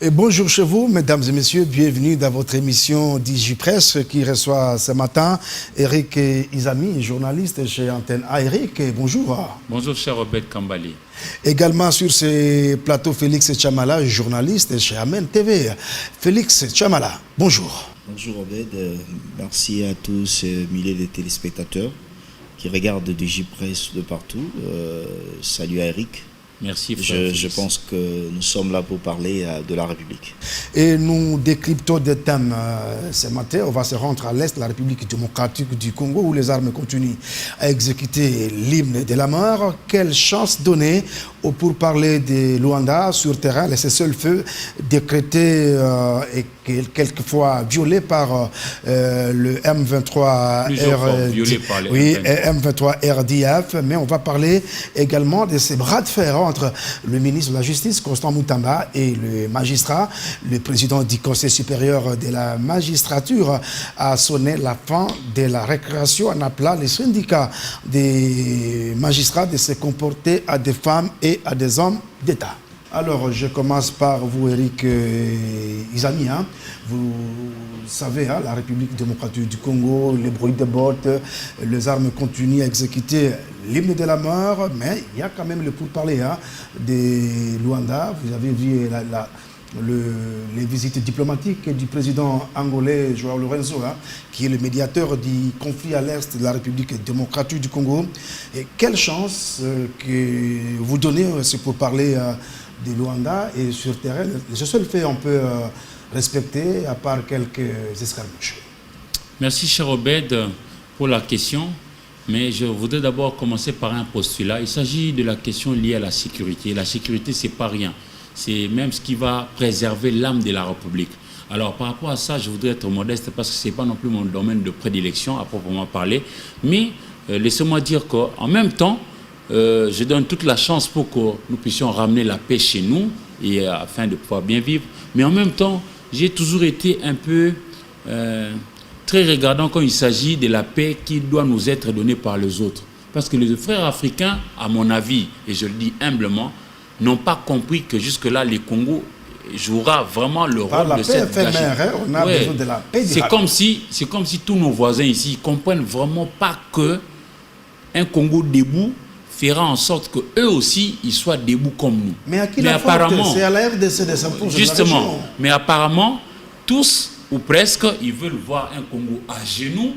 Et bonjour chez vous, mesdames et messieurs, bienvenue dans votre émission DigiPresse qui reçoit ce matin Eric Izami, journaliste chez Antenne A. Eric, bonjour. Bonjour cher Robert Kambali. Également sur ce plateau, Félix Chamala, journaliste chez Amen TV. Félix Chamala, bonjour. Bonjour Robert, merci à tous ces milliers de téléspectateurs qui regardent DigiPresse de partout. Salut à Eric. Merci frère. Je pense que nous sommes là pour parler de la République. Et nous décryptons des thèmes ce matin. On va se rendre à l'est de la République démocratique du Congo où les armes continuent à exécuter l'hymne de la mort. Quelle chance donner pour parler de Luanda sur terrain, les cessez-le-feu décrété et quelquefois violé par le M23 M23 RDF. Mais on va parler également de ces bras de fer entre le ministre de la Justice, Constant Moutamba, et le magistrat. Le président du Conseil supérieur de la magistrature a sonné la fin de la récréation en appelant les syndicats des magistrats de se comporter à des femmes et à des hommes d'État. Alors, je commence par vous, Eric Izami. Vous savez, la République démocratique du Congo, les bruits de bottes, les armes continuent à exécuter l'hymne de la mort, mais il y a quand même le pourparler de Luanda. Vous avez vu les visites diplomatiques du président angolais João Lourenço, qui est le médiateur du conflit à l'est de la République démocratique du Congo. Et quelle chance que vous donnez pour parler de Luanda et sur terrain. Le seul fait on peut respecter à part quelques escarmouches. Merci cher Obed pour la question, mais je voudrais d'abord commencer par un postulat. Il s'agit de la question liée à la sécurité. La sécurité, c'est pas rien. C'est même ce qui va préserver l'âme de la République. Alors par rapport à ça, je voudrais être modeste parce que ce n'est pas non plus mon domaine de prédilection à proprement parler. Mais laissez-moi dire qu'en même temps, je donne toute la chance pour que nous puissions ramener la paix chez nous et afin de pouvoir bien vivre. Mais en même temps, j'ai toujours été un peu très regardant quand il s'agit de la paix qui doit nous être donnée par les autres. Parce que les frères africains, à mon avis, et je le dis humblement, n'ont pas compris que jusque-là, les Congo jouera vraiment le rôle de cette éphémère, on a besoin de la paix. C'est comme si tous nos voisins ici ne comprennent vraiment pas que un Congo debout fera en sorte qu'eux aussi, ils soient debout comme nous. Mais à qui la faute? C'est à la RDC de s'imposer. Justement, mais apparemment, tous ou presque, ils veulent voir un Congo à genoux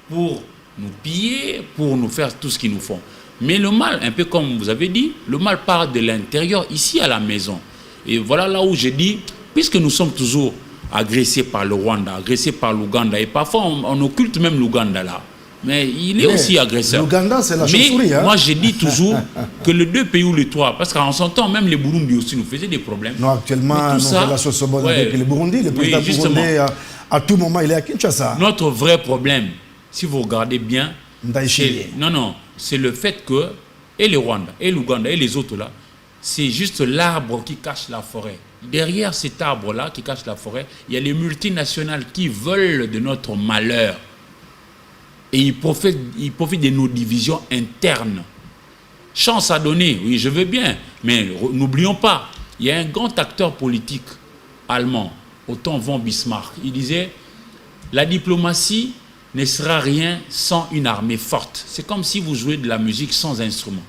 pour nous piller, pour nous faire tout ce qu'ils nous font. Mais le mal, un peu comme vous avez dit, le mal part de l'intérieur, ici à la maison. Et voilà là où je dis, puisque nous sommes toujours agressés par le Rwanda, agressés par l'Ouganda, et parfois on occulte même l'Ouganda là, mais il est aussi agresseur. L'Ouganda, c'est la chauve-souris. Moi, je dis toujours que les deux pays ou les trois, parce qu'en son temps, même les Burundi aussi nous faisaient des problèmes. Non, actuellement, nos relations sont bonnes avec les Burundi. Le président burundais, à tout moment, il est à Kinshasa. Notre vrai problème, si vous regardez bien, c'est le fait que, et le Rwanda, et l'Ouganda, et les autres là, c'est juste l'arbre qui cache la forêt. Derrière cet arbre-là qui cache la forêt, il y a les multinationales qui veulent de notre malheur. Et ils profitent de nos divisions internes. Chance à donner, oui, je veux bien, mais n'oublions pas, il y a un grand acteur politique allemand, Otto von Bismarck. Il disait, la diplomatie ne sera rien sans une armée forte. C'est comme si vous jouez de la musique sans instrument.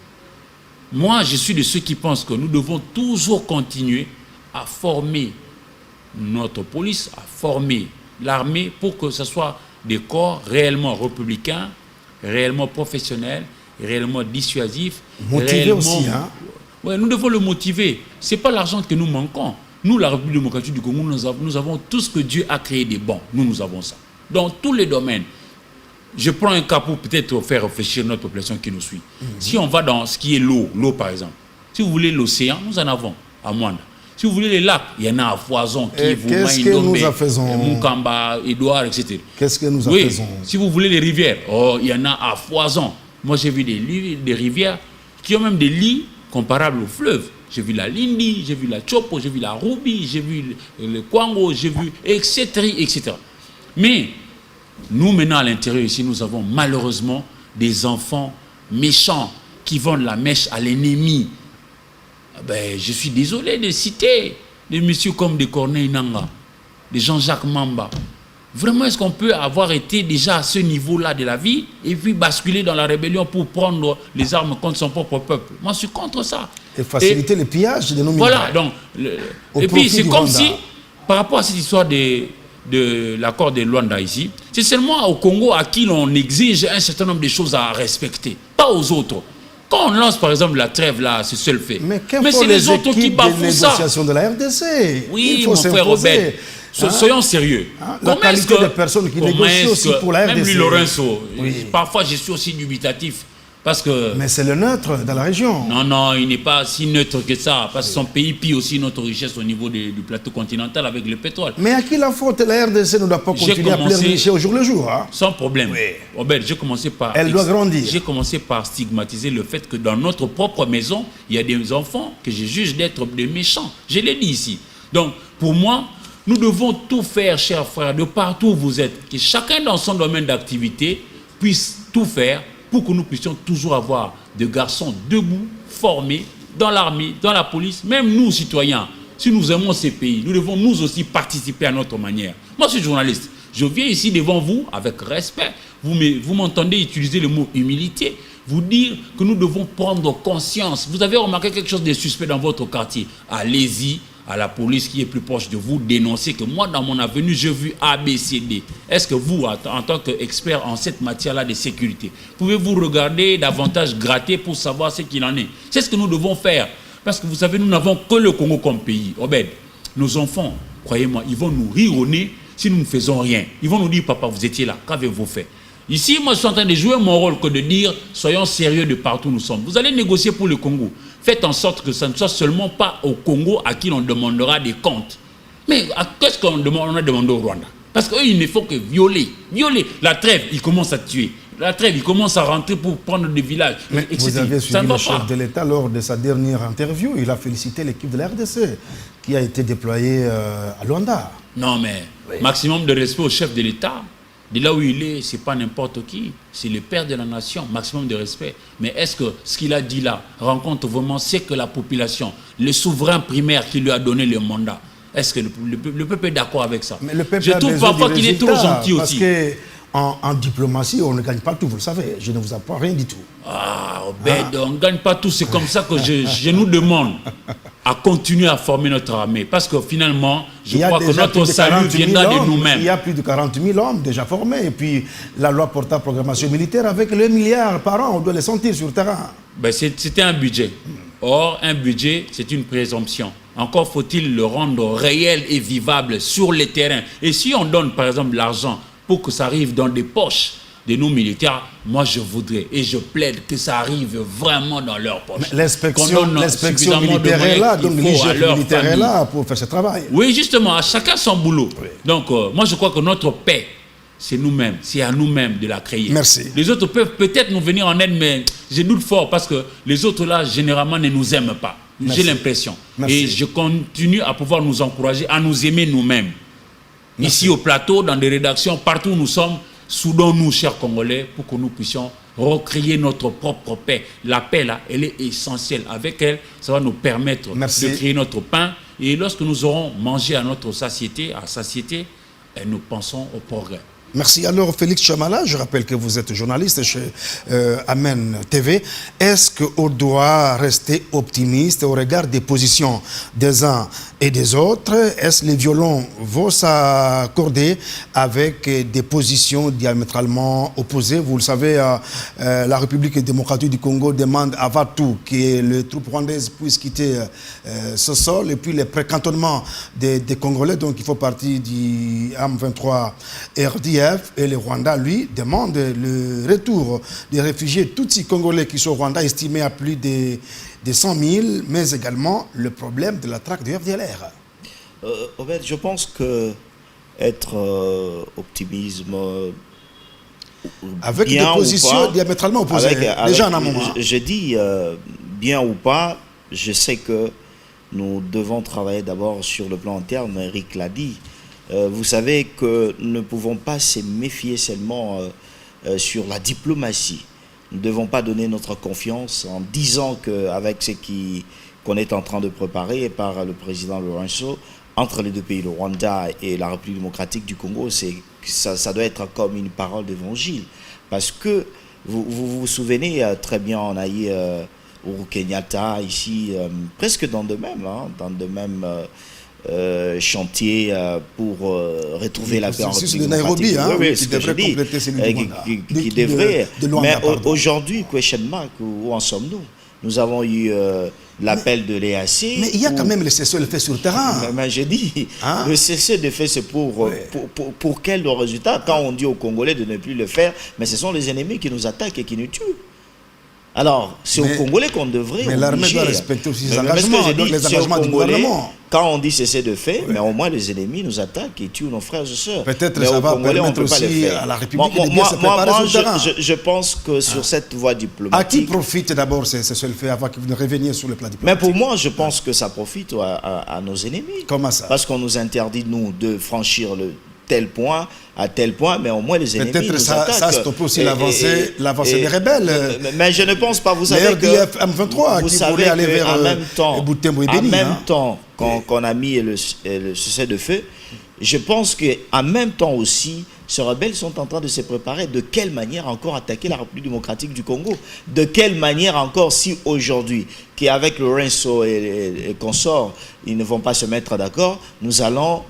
Moi, je suis de ceux qui pensent que nous devons toujours continuer à former notre police, à former l'armée pour que ce soit des corps réellement républicains, réellement professionnels, réellement dissuasifs. Motivés aussi, hein? Oui, nous devons le motiver. Ce n'est pas l'argent que nous manquons. Nous, la République démocratique du Congo, nous avons tout ce que Dieu a créé de bon. Nous avons ça. Dans tous les domaines. Je prends un cas pour peut-être faire réfléchir notre population qui nous suit. Si on va dans ce qui est l'eau par exemple, si vous voulez l'océan, nous en avons à Mwanda. Si vous voulez les lacs, il y en a à foison. Qu'est-ce que nous faisons? Mukamba, Edouard, etc. Qu'est-ce que nous faisons? Si vous voulez les rivières, il y en a à foison. Moi, j'ai vu des rivières qui ont même des lits comparables aux fleuves. J'ai vu la Lindi, j'ai vu la Chopo, j'ai vu la Ruby, j'ai vu le Kwango, j'ai vu, etc., etc. Mais nous, maintenant, à l'intérieur ici, nous avons malheureusement des enfants méchants qui vendent la mèche à l'ennemi. Ben, je suis désolé de citer des messieurs comme des Corneille Nangaa, des Jean-Jacques Mamba. Vraiment, est-ce qu'on peut avoir été déjà à ce niveau-là de la vie et puis basculer dans la rébellion pour prendre les armes contre son propre peuple? Moi, je suis contre ça. Et faciliter le pillage de nos militaires. Voilà, donc, et puis c'est comme si, par rapport à cette histoire de l'accord de Luanda ici, c'est seulement au Congo à qui l'on exige un certain nombre de choses à respecter, pas aux autres. Quand on lance par exemple la trêve là, c'est seul fait. Mais c'est les autres qui bafouent ça. Négociation de la RDC. Oui, mon frère Robert, soyons sérieux. La qualité des personnes qui négocient aussi pour la RDC. Même lui, Lorenzo, parfois je suis aussi dubitatif. Parce que, mais c'est le neutre dans la région. Non, il n'est pas si neutre que ça. Parce que son pays pille aussi notre richesse au niveau du plateau continental avec le pétrole. Mais à qui la faute? La RDC ne doit pas continuer à pleurnicher au jour le jour. Hein? Sans problème. Oui. Robert, j'ai commencé par... Elle doit grandir. J'ai commencé par stigmatiser le fait que dans notre propre maison, il y a des enfants que je juge d'être des méchants. Je l'ai dit ici. Donc, pour moi, nous devons tout faire, chers frères, de partout où vous êtes, que chacun dans son domaine d'activité puisse tout faire pour que nous puissions toujours avoir des garçons debout, formés, dans l'armée, dans la police, même nous, citoyens, si nous aimons ces pays, nous devons nous aussi participer à notre manière. Moi, je suis journaliste. Je viens ici devant vous avec respect. Vous m'entendez utiliser le mot humilité, vous dire que nous devons prendre conscience. Vous avez remarqué quelque chose de suspect dans votre quartier. Allez-y à la police qui est plus proche de vous, dénoncer que moi, dans mon avenue, j'ai vu A, B, C, D. Est-ce que vous, en tant qu'expert en cette matière-là de sécurité, pouvez-vous regarder davantage, gratter pour savoir ce qu'il en est? C'est ce que nous devons faire. Parce que vous savez, nous n'avons que le Congo comme pays. Obed, nos enfants, croyez-moi, ils vont nous rire au nez si nous ne faisons rien. Ils vont nous dire, papa, vous étiez là, qu'avez-vous fait? Ici, moi, je suis en train de jouer mon rôle que de dire, soyons sérieux de partout où nous sommes. Vous allez négocier pour le Congo. Faites en sorte que ce ne soit seulement pas au Congo à qui l'on demandera des comptes. Mais qu'est-ce qu'on a demandé au Rwanda? Parce qu'eux, ils ne font que violer. Violer. La trêve, ils commencent à tuer. La trêve, ils commencent à rentrer pour prendre des villages. Mais vous avez suivi le chef de l'État lors de sa dernière interview. Il a félicité l'équipe de la RDC qui a été déployée à Luanda. Non, mais maximum de respect au chef de l'État. De là où il est, ce n'est pas n'importe qui. C'est le père de la nation, maximum de respect. Mais est-ce que ce qu'il a dit là rencontre vraiment ce que la population, le souverain primaire qui lui a donné le mandat, est-ce que le peuple est d'accord avec ça? Mais le peuple je trouve parfois qu'il est trop gentil aussi. Parce qu'en diplomatie, on ne gagne pas tout, vous le savez. Je ne vous apprends rien du tout. On ne gagne pas tout. C'est comme ça que je nous demande à continuer à former notre armée. Parce que finalement, je crois que notre salut viendra de nous-mêmes. Il y a plus de 40 000 hommes déjà formés. Et puis, la loi portant programmation militaire, avec le milliard par an, on doit les sentir sur le terrain. C'était un budget. Or, un budget, c'est une présomption. Encore faut-il le rendre réel et vivable sur le terrain. Et si on donne, par exemple, l'argent pour que ça arrive dans des poches de nos militaires, moi je voudrais et je plaide que ça arrive vraiment dans leurs poches. L'inspection militaire est là, donc l'IGF militaire est là pour faire ce travail. Oui, justement, à chacun son boulot. Oui. Donc, moi je crois que notre paix, c'est nous-mêmes, c'est à nous-mêmes de la créer. Merci. Les autres peuvent peut-être nous venir en aide, mais je doute fort parce que les autres là, généralement, ne nous aiment pas. J'ai l'impression. Et je continue à pouvoir nous encourager à nous aimer nous-mêmes. Ici au plateau, dans des rédactions, partout où nous sommes, soudons-nous, chers Congolais, pour que nous puissions recréer notre propre paix. La paix, là, elle est essentielle. Avec elle, ça va nous permettre de créer notre pain. Et lorsque nous aurons mangé à notre satiété, nous pensons au progrès. Merci. Alors, Félix Chamala, je rappelle que vous êtes journaliste chez Amen TV. Est-ce qu'on doit rester optimiste au regard des positions des uns et des autres? Est-ce que les violons vont s'accorder avec des positions diamétralement opposées? Vous le savez, la République démocratique du Congo demande avant tout que les troupes rwandaises puissent quitter ce sol. Et puis les précantonnements des Congolais, donc il faut partie du AM23 RDF. Et le Rwanda, lui, demande le retour des réfugiés Tutsis congolais qui sont au Rwanda, estimés à plus de 100 000, mais également le problème de la traque du FDLR. Je pense que être optimisme avec des positions diamétralement opposées, déjà en un moment. Je dis bien ou pas, je sais que nous devons travailler d'abord sur le plan interne, Eric l'a dit. Vous savez que nous ne pouvons pas se méfier seulement sur la diplomatie. Nous ne devons pas donner notre confiance en disant qu'avec ce qui qu'on est en train de préparer par le président Lourenço entre les deux pays, le Rwanda et la République démocratique du Congo, ça doit être comme une parole d'évangile. Parce que vous souvenez très bien, on a eu Uhuru Kenyatta ici, presque dans de même chantier pour retrouver la paix en République de Nairobi, qui devrait compléter celui du Rwanda. Qui devrait. Mais aujourd'hui, question mark, où en sommes-nous? Nous avons eu l'appel de l'EAC. Mais il y a quand même le cessez-le-feu sur le terrain. Mais j'ai dit, le cessez-le-feu, c'est pour quel résultat? Quand on dit aux Congolais de ne plus le faire, mais ce sont les ennemis qui nous attaquent et qui nous tuent. Alors, c'est aux Congolais qu'on devrait. Mais l'armée doit respecter aussi ses engagements, les engagements du gouvernement. Quand on dit cessez de fait, mais au moins les ennemis nous attaquent et tuent nos frères et sœurs. Peut-être ça va permettre aussi à la République de bien se préparer sur le terrain. Je pense que sur cette voie diplomatique... À qui profite d'abord ce fait avant que vous ne reveniez sur le plan diplomatique? Mais pour moi, je pense que ça profite à nos ennemis. Comment ça? Parce qu'on nous interdit, nous, de franchir tel point à tel point, mais au moins les ennemis peut-être nous attaquent. Ça stoppe aussi l'avancée des rebelles. Mais je ne pense pas, vous savez que... M23 qui voulait aller vers Butembo et Beni. En même temps qu'on a mis le cessez-le-feu, je pense qu'en même temps aussi, ces rebelles sont en train de se préparer. De quelle manière encore attaquer la République démocratique du Congo? De quelle manière encore, si aujourd'hui, qu'avec Lourenço et consorts, ils ne vont pas se mettre d'accord, nous allons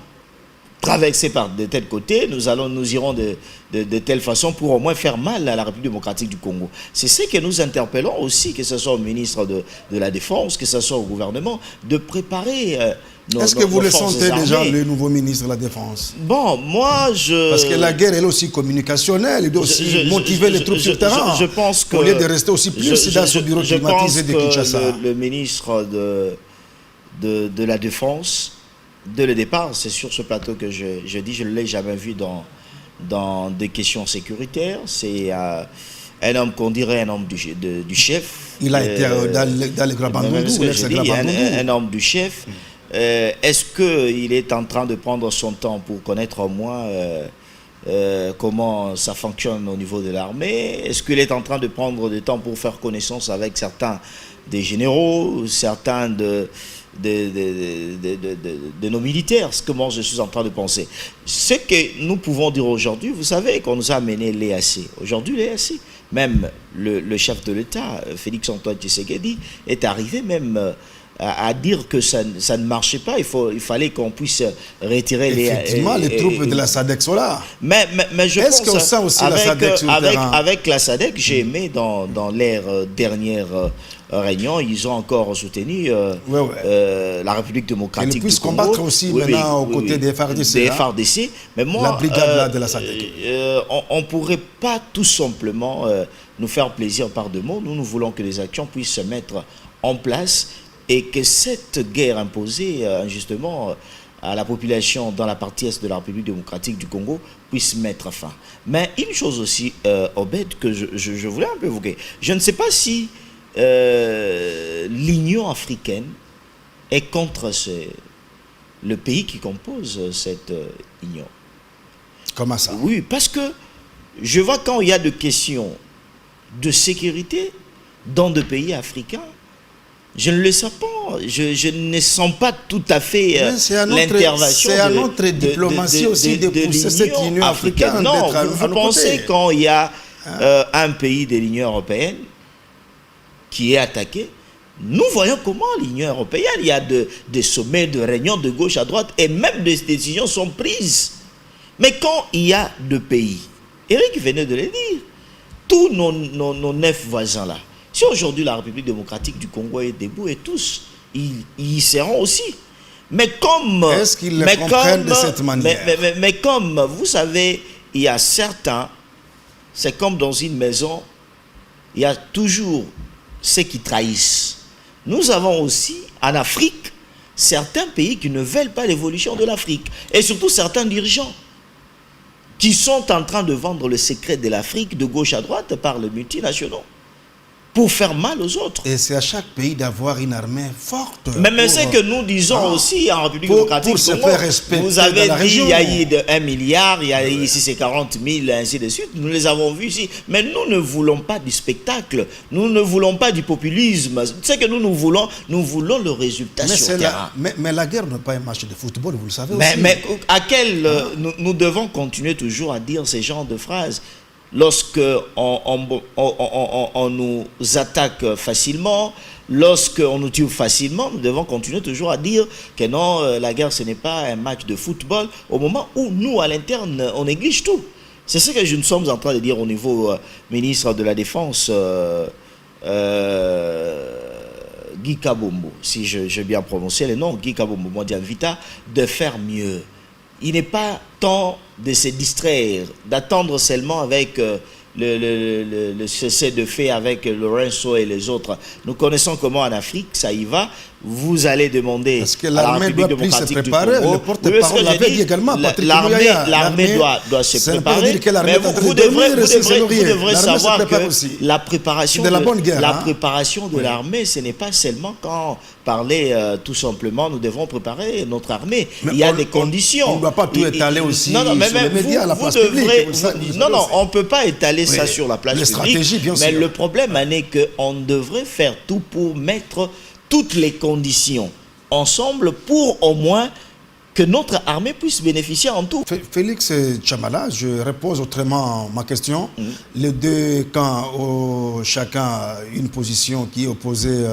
traverser par de tel côté, nous irons de telle façon pour au moins faire mal à la République démocratique du Congo. C'est ce que nous interpellons aussi, que ce soit au ministre de la Défense, que ce soit au gouvernement, de préparer Est-ce que vous le sentez déjà, le nouveau ministre de la Défense? Bon, moi, Parce que la guerre, elle est aussi communicationnelle, elle doit aussi motiver les troupes sur le terrain. Je pense que... Au lieu de rester aussi plus dans ce bureau climatisé de Kinshasa. Le ministre de la Défense, dès le départ, c'est sur ce plateau que je dis, je ne l'ai jamais vu dans des questions sécuritaires. C'est un homme qu'on dirait un homme du chef. Il a été dans les Grands Bandundu, un homme du chef. Est-ce qu'il est en train de prendre son temps pour connaître au moins comment ça fonctionne au niveau de l'armée? Est-ce qu'il est en train de prendre du temps pour faire connaissance avec certains des généraux, certains de nos militaires? Ce que moi je suis en train de penser. Ce que nous pouvons dire aujourd'hui, vous savez qu'on nous a amené l'EAC. Aujourd'hui, l'EAC, même le chef de l'État, Félix Antoine Tshisekedi, est arrivé même à dire que ça ne marchait pas. Il fallait qu'on puisse retirer Effectivement, les troupes de la SADC sont là. Mais je pense qu'on sent aussi la SADC sur le terrain? Avec la SADC, j'ai aimé dans leur dernière réunion, ils ont encore soutenu la République démocratique du Congo. Ils puissent combattre aussi maintenant aux côtés des FARDC. Des FARDC. Mais moi, la brigade de la SADC. On ne pourrait pas tout simplement nous faire plaisir par deux mots. Nous voulons que les actions puissent se mettre en place et que cette guerre imposée justement à la population dans la partie est de la République démocratique du Congo puisse mettre fin. Mais une chose aussi, Obed, que je voulais un peu évoquer. Je ne sais pas si l'Union africaine est contre le pays qui compose cette union. Comment ça? Oui, parce que je vois quand il y a des questions de sécurité dans des pays africains, je ne le sens pas. Je ne sens pas tout à fait l'intervention. C'est à notre diplomatie aussi de pousser cette Union africaine. Non, vous pensez quand il y a un pays de l'Union européenne qui est attaqué, nous voyons comment l'Union européenne, il y a des sommets, de réunions de gauche à droite et même des décisions sont prises. Mais quand il y a deux pays, Eric venait de le dire, tous nos 9 voisins là, si aujourd'hui la République démocratique du Congo est debout et tous, ils y seront aussi. Mais comme... Est-ce qu'ils le comprennent de cette manière? Mais comme, vous savez, il y a certains, c'est comme dans une maison, il y a toujours ceux qui trahissent. Nous avons aussi, en Afrique, certains pays qui ne veulent pas l'évolution de l'Afrique. Et surtout certains dirigeants qui sont en train de vendre le secret de l'Afrique de gauche à droite par les multinationaux. pour faire mal aux autres. Et c'est à chaque pays d'avoir une armée forte. Mais c'est que nous disons aussi en République démocratique pour se faire respecter. Vous avez dit il y a eu 1 milliard, il y a ici c'est 40 000, ainsi de suite. Nous les avons vus ici. Mais nous ne voulons pas du spectacle. Nous ne voulons pas du populisme. C'est que nous voulons le résultat sur terrain. Mais la guerre n'est pas un match de football, vous le savez aussi. Mais à quel... nous devons continuer toujours à dire ces genres de phrases. Lorsque on nous attaque facilement, lorsqu'on nous tue facilement, nous devons continuer toujours à dire que non, la guerre ce n'est pas un match de football, au moment où nous, à l'interne, on néglige tout. C'est ce que nous sommes en train de dire au niveau ministre de la Défense, Guy Kabombo, si j'ai bien prononcé le nom, Guy Kabombo Modianvita, de faire mieux. Il n'est pas temps de se distraire, d'attendre seulement avec le cessez-le-feu avec Lorenzo et les autres. Nous connaissons comment en Afrique ça y va. Vous allez demander parce que l'armée doit plus se préparer. Le porte-parole l'avait dit également. L'armée doit se préparer. Mais vous devrez savoir que la préparation de l'armée, ce n'est pas seulement quand parler tout simplement, nous devons préparer notre armée. Mais il y a des conditions. On ne doit pas tout étaler aussi sur les médias, à la place publique. Non, on ne peut pas étaler ça sur la place publique. Mais le problème est qu'on devrait faire tout pour mettre toutes les conditions ensemble pour au moins que notre armée puisse bénéficier en tout. Félix Chamala, je repose autrement ma question. Les deux camps ont chacun une position qui est opposée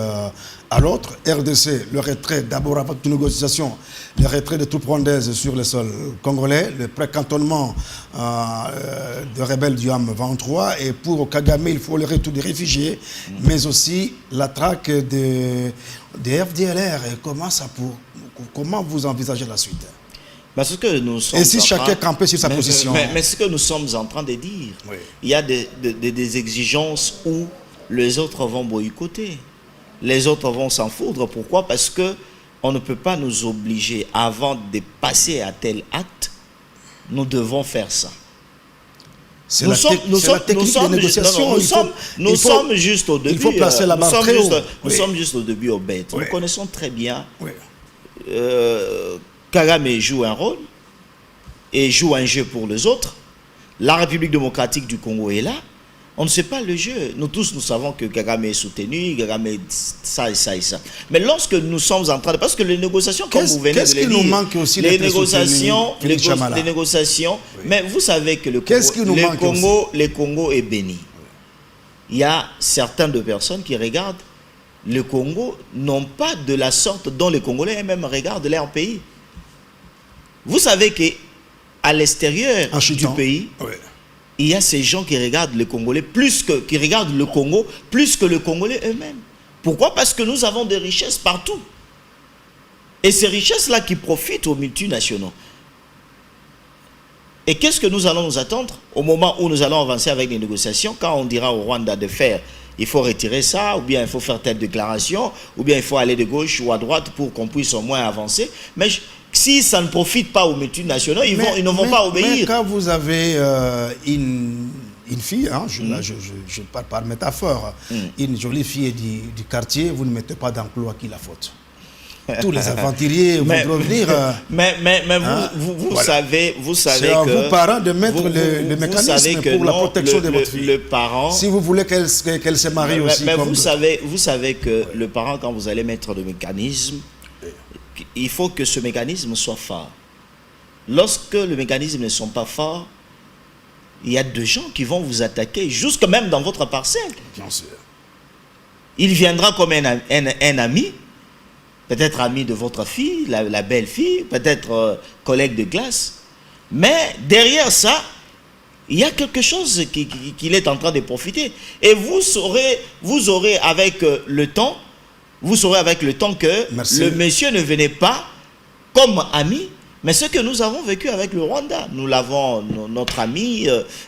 à l'autre. RDC, le retrait d'abord avec une négociation, le retrait de troupes rwandaises sur le sol congolais, le précantonnement de rebelles du M23, et pour Kagame, il faut le retour des réfugiés, mais aussi la traque des FDLR. Et comment vous envisagez la suite? Parce que nous sommes et si chacun campait sur sa position? Mais ce que nous sommes en train de dire, oui. Il y a des exigences où les autres vont boycotter. Les autres vont s'en foutre. Pourquoi? Parce que on ne peut pas nous obliger avant de passer à tel acte. Nous devons faire ça. Nous sommes juste au début. Il faut placer la barre très haut. Nous sommes juste au début au bête. Nous connaissons très bien. Kagame joue un rôle et joue un jeu pour les autres. La République démocratique du Congo est là. On ne sait pas le jeu. Nous tous, nous savons que Kagame est soutenu, Kagame est ça et ça et ça. Mais lorsque nous sommes en train de... Parce que les négociations, comme vous venez de le dire... Qu'est-ce qui nous manque aussi les négociations, oui. Mais vous savez que le Congo est béni. Il y a certaines personnes qui regardent le Congo, non pas de la sorte dont les Congolais eux-mêmes regardent leur pays. Vous savez qu'à l'extérieur du pays... Oui. Il y a ces gens qui regardent les Congolais qui regardent le Congo plus que les Congolais eux-mêmes. Pourquoi? Parce que nous avons des richesses partout. Et ces richesses-là qui profitent aux multinationaux. Et qu'est-ce que nous allons nous attendre au moment où nous allons avancer avec les négociations, quand on dira au Rwanda de faire, il faut retirer ça, ou bien il faut faire telle déclaration, ou bien il faut aller de gauche ou à droite pour qu'on puisse au moins avancer. Mais si ça ne profite pas aux multinationaux, ils ne vont pas obéir. Mais quand vous avez une fille, hein, je parle par métaphore, une jolie fille du quartier, vous ne mettez pas d'emploi qui la faute. Tous les aventuriers vont revenir. Mais vous voilà. savez c'est à vous, parents, de mettre le mécanisme pour la protection de votre fille. Le parent, si vous voulez qu'elle se marie aussi. Mais vous savez que le parent, quand vous allez mettre le mécanisme, il faut que ce mécanisme soit fort. Lorsque le mécanisme ne sont pas forts, il y a des gens qui vont vous attaquer, jusque même dans votre parcelle. Bien sûr. Il viendra comme un ami, peut-être ami de votre fille, la belle-fille, peut-être collègue de classe. Mais derrière ça, il y a quelque chose qu'il est en train de profiter. Et vous aurez avec le temps, que Merci. Le monsieur ne venait pas comme ami, mais ce que nous avons vécu avec le Rwanda. Nous l'avons, notre ami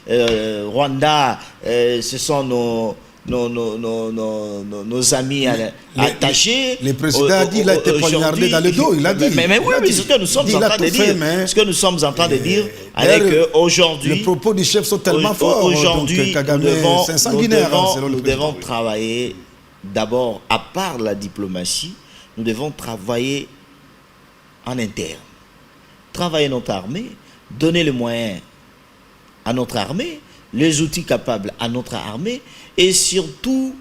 Rwanda, ce sont nos amis attachés. Le président a dit qu'il a été poignardé dans le dos. Il a dit. Mais oui, c'est ce que nous sommes en train de dire. Ce que nous sommes en train de dire, avec aujourd'hui. Les propos du chef sont tellement forts. Aujourd'hui, nous devons travailler d'abord, à part la diplomatie, nous devons travailler en interne. Travailler notre armée, donner les moyens à notre armée, les outils capables à notre armée et surtout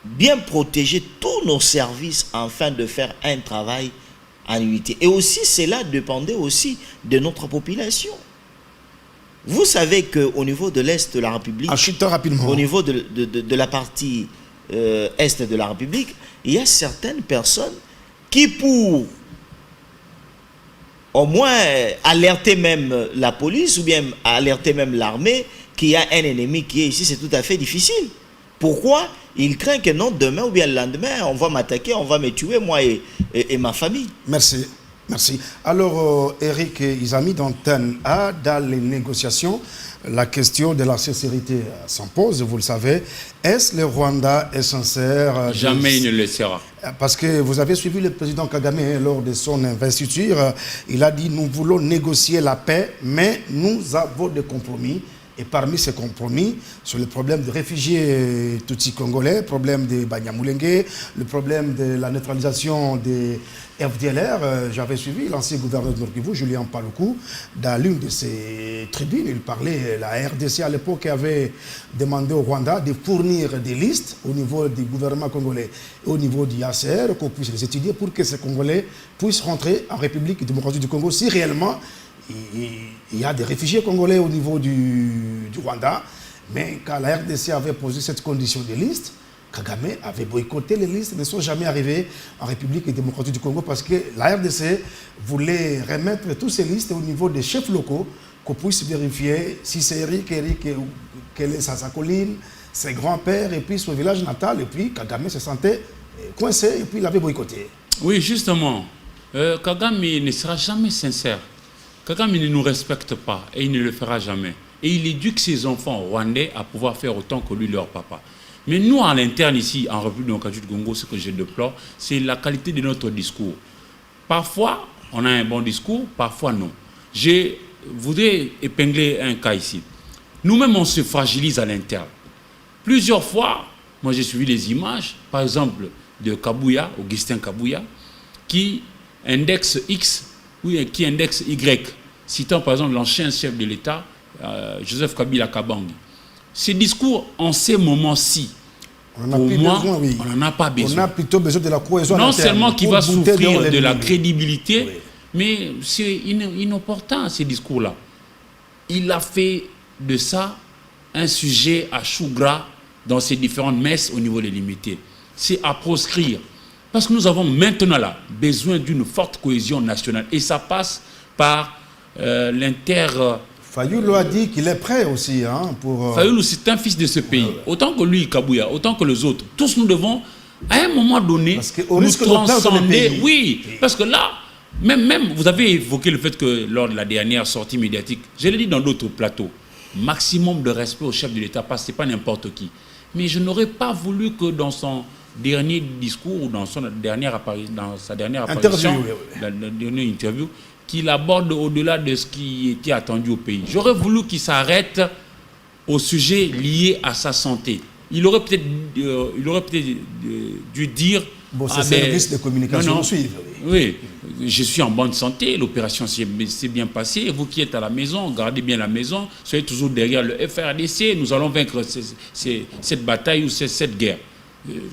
bien protéger tous nos services afin de faire un travail en unité. Et aussi, cela dépendait aussi de notre population. Vous savez qu'au niveau de l'Est de la République, au niveau de la partie Est de la République, il y a certaines personnes qui, pour au moins alerter même la police ou bien alerter même l'armée qu'il y a un ennemi qui est ici, c'est tout à fait difficile. Pourquoi? Il craint que non, demain ou bien le lendemain, on va m'attaquer, on va me tuer, moi et ma famille. Merci. Merci. Alors, Eric Izami d'Antenne A, dans les négociations, la question de la sincérité s'en pose, vous le savez. Est-ce le Rwanda est sincère? Jamais il ne le sera. Parce que vous avez suivi le président Kagame lors de son investiture. Il a dit, nous voulons négocier la paix, mais nous avons des compromis. Et parmi ces compromis, sur le problème des réfugiés Tutsi congolais, le problème de Banyamulenge, le problème de la neutralisation des FDLR, j'avais suivi l'ancien gouverneur de Nord-Kivu, Julien Paluku, dans l'une de ses tribunes, il parlait, la RDC à l'époque avait demandé au Rwanda de fournir des listes au niveau du gouvernement congolais et au niveau du ACR, qu'on puisse les étudier pour que ces Congolais puissent rentrer en République démocratique du Congo si réellement il y a des réfugiés congolais au niveau du Rwanda, mais quand la RDC avait posé cette condition de liste, Kagame avait boycotté les listes, ne sont jamais arrivés en République démocratique du Congo parce que la RDC voulait remettre toutes ces listes au niveau des chefs locaux, qu'on puisse vérifier si c'est Eric, quelle est sa colline, ses grands-pères et puis son village natal, et puis Kagame se sentait coincé et puis il avait boycotté. Oui, justement, Kagame ne sera jamais sincère. Kagame ne nous respecte pas et il ne le fera jamais. Et il éduque ses enfants rwandais à pouvoir faire autant que lui, leur papa. Mais nous, à l'interne ici, en République démocratique du Congo, ce que je déplore, c'est la qualité de notre discours. Parfois, on a un bon discours, parfois non. Je voudrais épingler un cas ici. Nous-mêmes, on se fragilise à l'interne. Plusieurs fois, moi j'ai suivi les images, par exemple, de Kabouya, Augustin Kabouya, qui indexe X, oui, qui indexe Y, citant par exemple l'ancien chef de l'État, Joseph Kabila Kabangi. Ces discours, en ces moments-ci, pour moi, on n'en a pas besoin. On a plutôt besoin de la cohésion. Non seulement qu'il va souffrir de la crédibilité, oui, mais c'est inopportun ces discours-là. Il a fait de ça un sujet à chou gras dans ses différentes messes au niveau des limités. C'est à proscrire. Parce que nous avons maintenant là besoin d'une forte cohésion nationale. Et ça passe par Fayoulou a dit qu'il est prêt aussi. Hein, pour... Fayoulou, c'est un fils de ce pays. Autant que lui, Kabouya, autant que les autres. Tous nous devons, à un moment donné, nous transcender. Oui, parce que là, même, vous avez évoqué le fait que lors de la dernière sortie médiatique, je l'ai dit dans d'autres plateaux, maximum de respect au chef de l'État, parce que ce n'est pas n'importe qui. Mais je n'aurais pas voulu que dans son dernier discours ou dans sa dernière apparition, dans la dernière interview, qu'il aborde au-delà de ce qui était attendu au pays. J'aurais voulu qu'il s'arrête au sujet lié à sa santé. Il aurait peut-être dû dire... Bon, ces services de communication suivent. Oui, je suis en bonne santé, l'opération s'est bien passée. Vous qui êtes à la maison, gardez bien la maison, soyez toujours derrière le FRDC. Nous allons vaincre cette bataille ou cette guerre.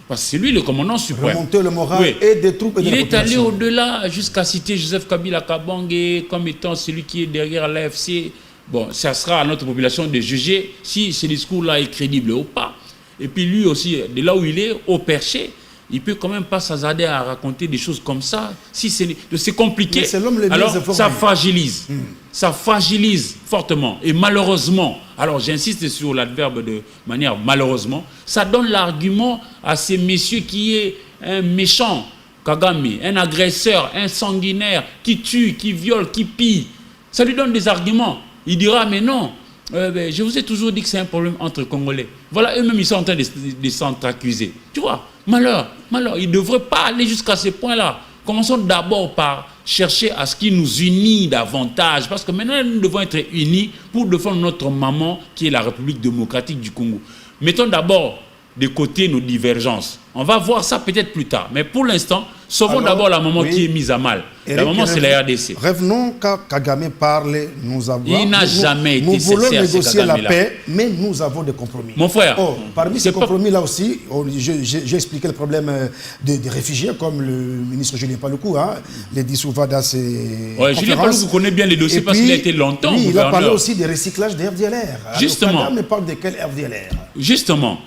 Parce que c'est lui le commandant suprême. Remonter le moral et des troupes et de la population. Il est allé au-delà jusqu'à citer Joseph Kabila Kabange comme étant celui qui est derrière l'AFC. Bon, ça sera à notre population de juger si ce discours-là est crédible ou pas. Et puis lui aussi, de là où il est, au perché, il ne peut quand même pas s'hasarder à raconter des choses comme ça. Si c'est compliqué, alors ça fragilise. Ça fragilise fortement. Et malheureusement, alors j'insiste sur l'adverbe de manière malheureusement, ça donne l'argument à ces messieurs qui est un méchant, Kagame, un agresseur, un sanguinaire, qui tue, qui viole, qui pille. Ça lui donne des arguments. Il dira, mais non, Je vous ai toujours dit que c'est un problème entre Congolais. Voilà, eux-mêmes, ils sont en train de s'entre-accuser. Tu vois, malheur. Ils ne devraient pas aller jusqu'à ce point-là. Commençons d'abord par chercher à ce qui nous unit davantage. Parce que maintenant, nous devons être unis pour défendre notre maman, qui est la République démocratique du Congo. Mettons d'abord de côté nos divergences. On va voir ça peut-être plus tard. Mais pour l'instant, sauvons d'abord la maman qui est mise à mal. La maman, c'est la RDC. Revenons quand Kagame parle, il n'a jamais été sincère. Nous voulons négocier la paix, mais nous avons des compromis. Mon frère. Parmi ces compromis-là aussi, j'ai expliqué le problème des réfugiés, comme le ministre Julien Paluku, les Dissouvadas et Julien Paluku connaît bien les dossiers parce qu'il a été longtemps gouverneur. Il a parlé aussi des recyclages des FDLR. Justement. Kagame parle de quel FDLR? Justement.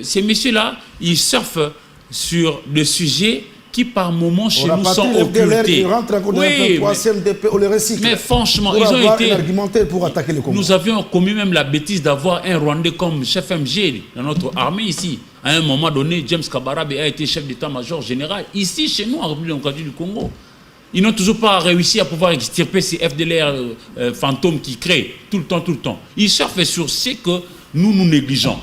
Ces messieurs-là, ils surfent sur des sujets qui par moments chez nous sont occultés. Ils rentrent dans le 3e DP, on les recycle. Mais franchement, ils ont été argumentaire pour attaquer le Congo. Nous avions commis même la bêtise d'avoir un Rwandais comme chef MG dans notre armée ici. À un moment donné, James Kabarabe a été chef d'état-major général ici chez nous en République démocratique du Congo. Ils n'ont toujours pas réussi à pouvoir extirper ces FDLR fantômes qui créent tout le temps. Ils surfent sur ce que nous négligeons.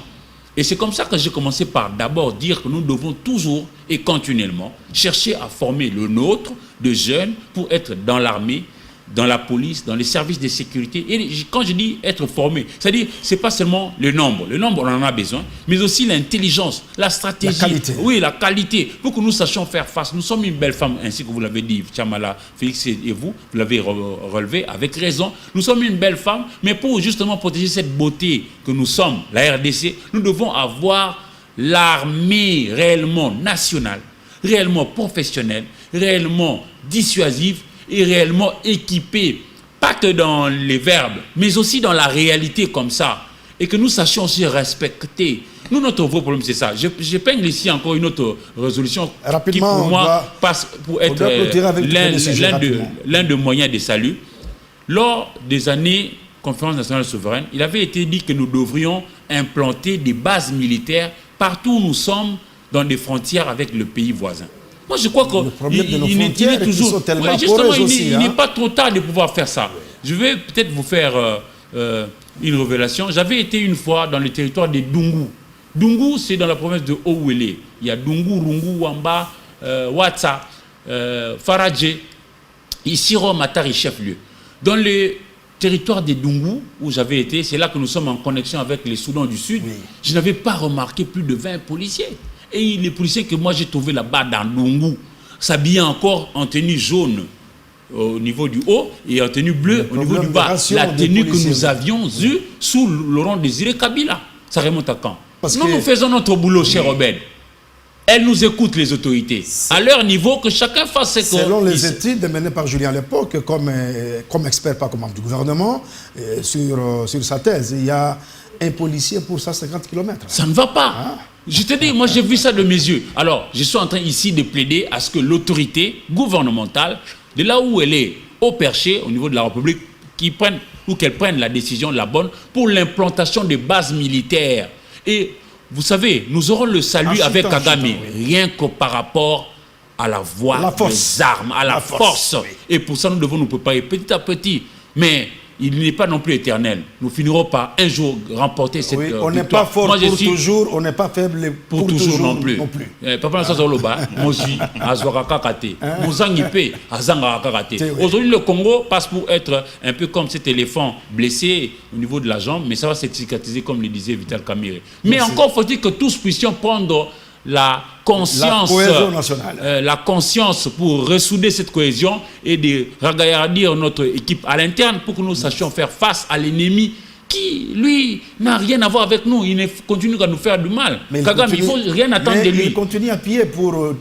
Et c'est comme ça que j'ai commencé par d'abord dire que nous devons toujours et continuellement chercher à former le nôtre de jeunes pour être dans l'armée, dans la police, dans les services de sécurité. Et quand je dis être formé, c'est-à-dire c'est pas seulement le nombre on en a besoin, mais aussi l'intelligence, la stratégie, la qualité. Oui, la qualité, pour que nous sachions faire face. Nous sommes une belle femme, ainsi que vous l'avez dit, Tchamala, Félix et vous l'avez relevé avec raison. Nous sommes une belle femme, mais pour justement protéger cette beauté que nous sommes, la RDC, nous devons avoir l'armée réellement nationale, réellement professionnelle, réellement dissuasive, et réellement équipés, pas que dans les verbes, mais aussi dans la réalité comme ça. Et que nous sachions aussi respecter. Nous, notre vrai problème, c'est ça. Je peigne ici encore une autre résolution qui, pour moi, passe pour être l'un des moyens de salut. Lors des années Conférence nationale souveraine, il avait été dit que nous devrions implanter des bases militaires partout où nous sommes dans des frontières avec le pays voisin. Moi, je crois qu'il est toujours... il n'est pas trop tard de pouvoir faire ça. Je vais peut-être vous faire une révélation. J'avais été une fois dans le territoire de Dungu. Dungu, c'est dans la province de Ouélé. Il y a Dungu, Rungu, Wamba, Watsa, Faradje, Isiro, Matari, chef-lieu. Dans le territoire de Dungu, où j'avais été, c'est là que nous sommes en connexion avec les Soudans du Sud, je n'avais pas remarqué plus de 20 policiers. Et les policiers que moi j'ai trouvés là-bas dans Dungu s'habillaient encore en tenue jaune au niveau du haut et en tenue bleue au niveau du bas. La tenue que nous avions eue sous Laurent Désiré Kabila. Ça remonte à quand? Nous faisons notre boulot, cher Robert. Elles nous écoutent, les autorités. À leur niveau, que chacun fasse ce qu'on... Selon les études menées par Julien à l'époque, comme expert, pas comme membre du gouvernement, sur sa thèse, il y a un policier pour 150 km. Ça ne va pas. Je te dis, moi j'ai vu ça de mes yeux. Alors, je suis en train ici de plaider à ce que l'autorité gouvernementale, de là où elle est au perché, au niveau de la République, qu'elle prenne la décision la bonne pour l'implantation des bases militaires. Et vous savez, nous aurons le salut avec Kagame, rien que par rapport à la voie des armes, à la force. Et pour ça, nous devons nous préparer petit à petit. Mais il n'est pas non plus éternel. Nous finirons par un jour remporter cette victoire. On n'est pas fort pour toujours, on n'est pas faible pour toujours non plus. Papa Aujourd'hui, le Congo passe pour être un peu comme cet éléphant blessé au niveau de la jambe, mais ça va se cicatriser comme le disait Vital Kamerhe. Mais encore faut-il que tous puissions prendre la conscience, la conscience pour ressouder cette cohésion et de regarder notre équipe à l'interne pour que nous sachions faire face à l'ennemi qui, lui, n'a rien à voir avec nous. Il continue à nous faire du mal. Kagame, il ne faut rien attendre de lui. Il continue à piller pour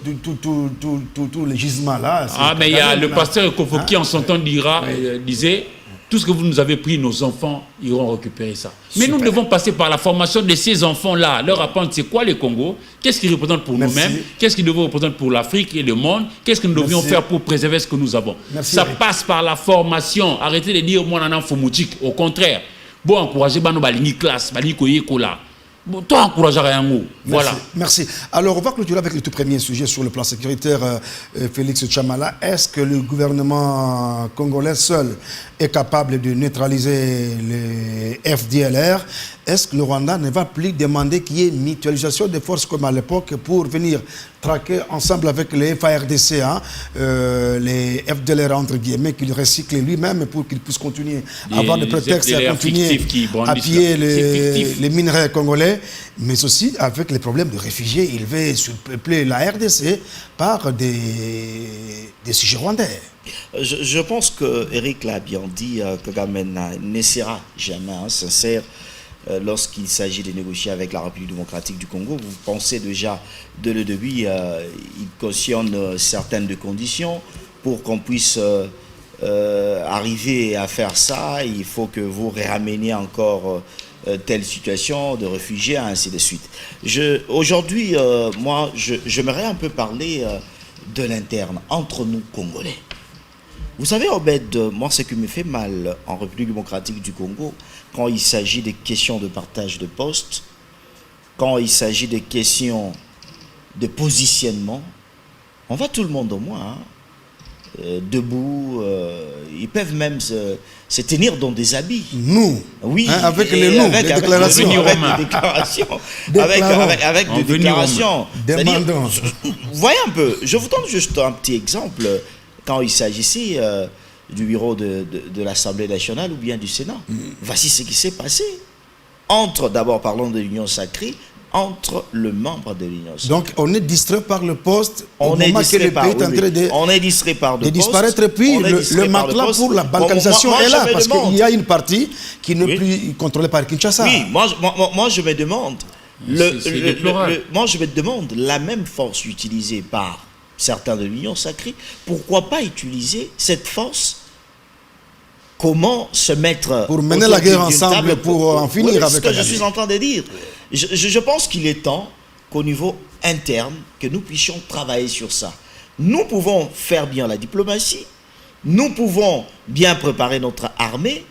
tous les gisements là. Mais il y a le pasteur Kofoki en son temps disait: tout ce que vous nous avez pris, nos enfants iront récupérer ça. Mais nous devons passer par la formation de ces enfants-là, leur apprendre c'est quoi le Congo, qu'est-ce qu'ils représentent pour nous-mêmes, qu'est-ce qu'ils devraient représenter pour l'Afrique et le monde, qu'est-ce que nous devrions faire pour préserver ce que nous avons. Ça passe par la formation. Arrêtez de dire moi nanan fomoutique. Au contraire, bon encourager bano balingi classe, balingi koyekola. Bon, toi encourager Yango. Voilà. Merci. Alors on va clôturer avec le tout premier sujet sur le plan sécuritaire, Félix Tchamala. Est-ce que le gouvernement congolais seul est capable de neutraliser le FDLR, est-ce que le Rwanda ne va plus demander qu'il y ait une mutualisation des forces comme à l'époque pour venir traquer ensemble avec les FARDC, les FDLR entre guillemets, qu'il recycle lui-même pour qu'il puisse continuer à avoir des prétextes et à continuer à piller les minerais congolais, mais aussi avec les problèmes de réfugiés. Il veut surpeupler la RDC par des sujets rwandais. Je pense que Eric l'a bien dit, Kagame n'essaiera jamais sincère lorsqu'il s'agit de négocier avec la République démocratique du Congo. Vous pensez déjà, dès le début, il cautionne certaines de conditions pour qu'on puisse arriver à faire ça. Il faut que vous rameniez encore telle situation de réfugiés, ainsi de suite. Aujourd'hui, moi, j'aimerais un peu parler de l'interne, entre nous Congolais. Vous savez, Obed, moi, ce qui me fait mal en République démocratique du Congo, quand il s'agit des questions de partage de postes, quand il s'agit des questions de positionnement, on va tout le monde au moins, debout, ils peuvent même se tenir dans des habits. Nous, oui, avec les noms, les déclarations. Avec des déclarations. Demandons. Voyez un peu, je vous donne juste un petit exemple. Quand il s'agissait du bureau de l'Assemblée nationale ou bien du Sénat. Voici ce qui s'est passé. D'abord parlons de l'union sacrée, entre le membre de l'union sacrée. Donc on est distrait par le poste, on est distrait par de disparaître, et puis le matelas pour la balkanisation est là, parce qu'il y a une partie qui n'est plus contrôlée par Kinshasa. Oui, moi je me demande, moi je me demande la même force utilisée par certains de l'union sacrée, pourquoi pas utiliser cette force? Comment se mettre pour mener la guerre ensemble, pour en finir avec ce que je suis en train de dire. Je pense qu'il est temps qu'au niveau interne, que nous puissions travailler sur ça. Nous pouvons faire bien la diplomatie, nous pouvons bien préparer notre armée,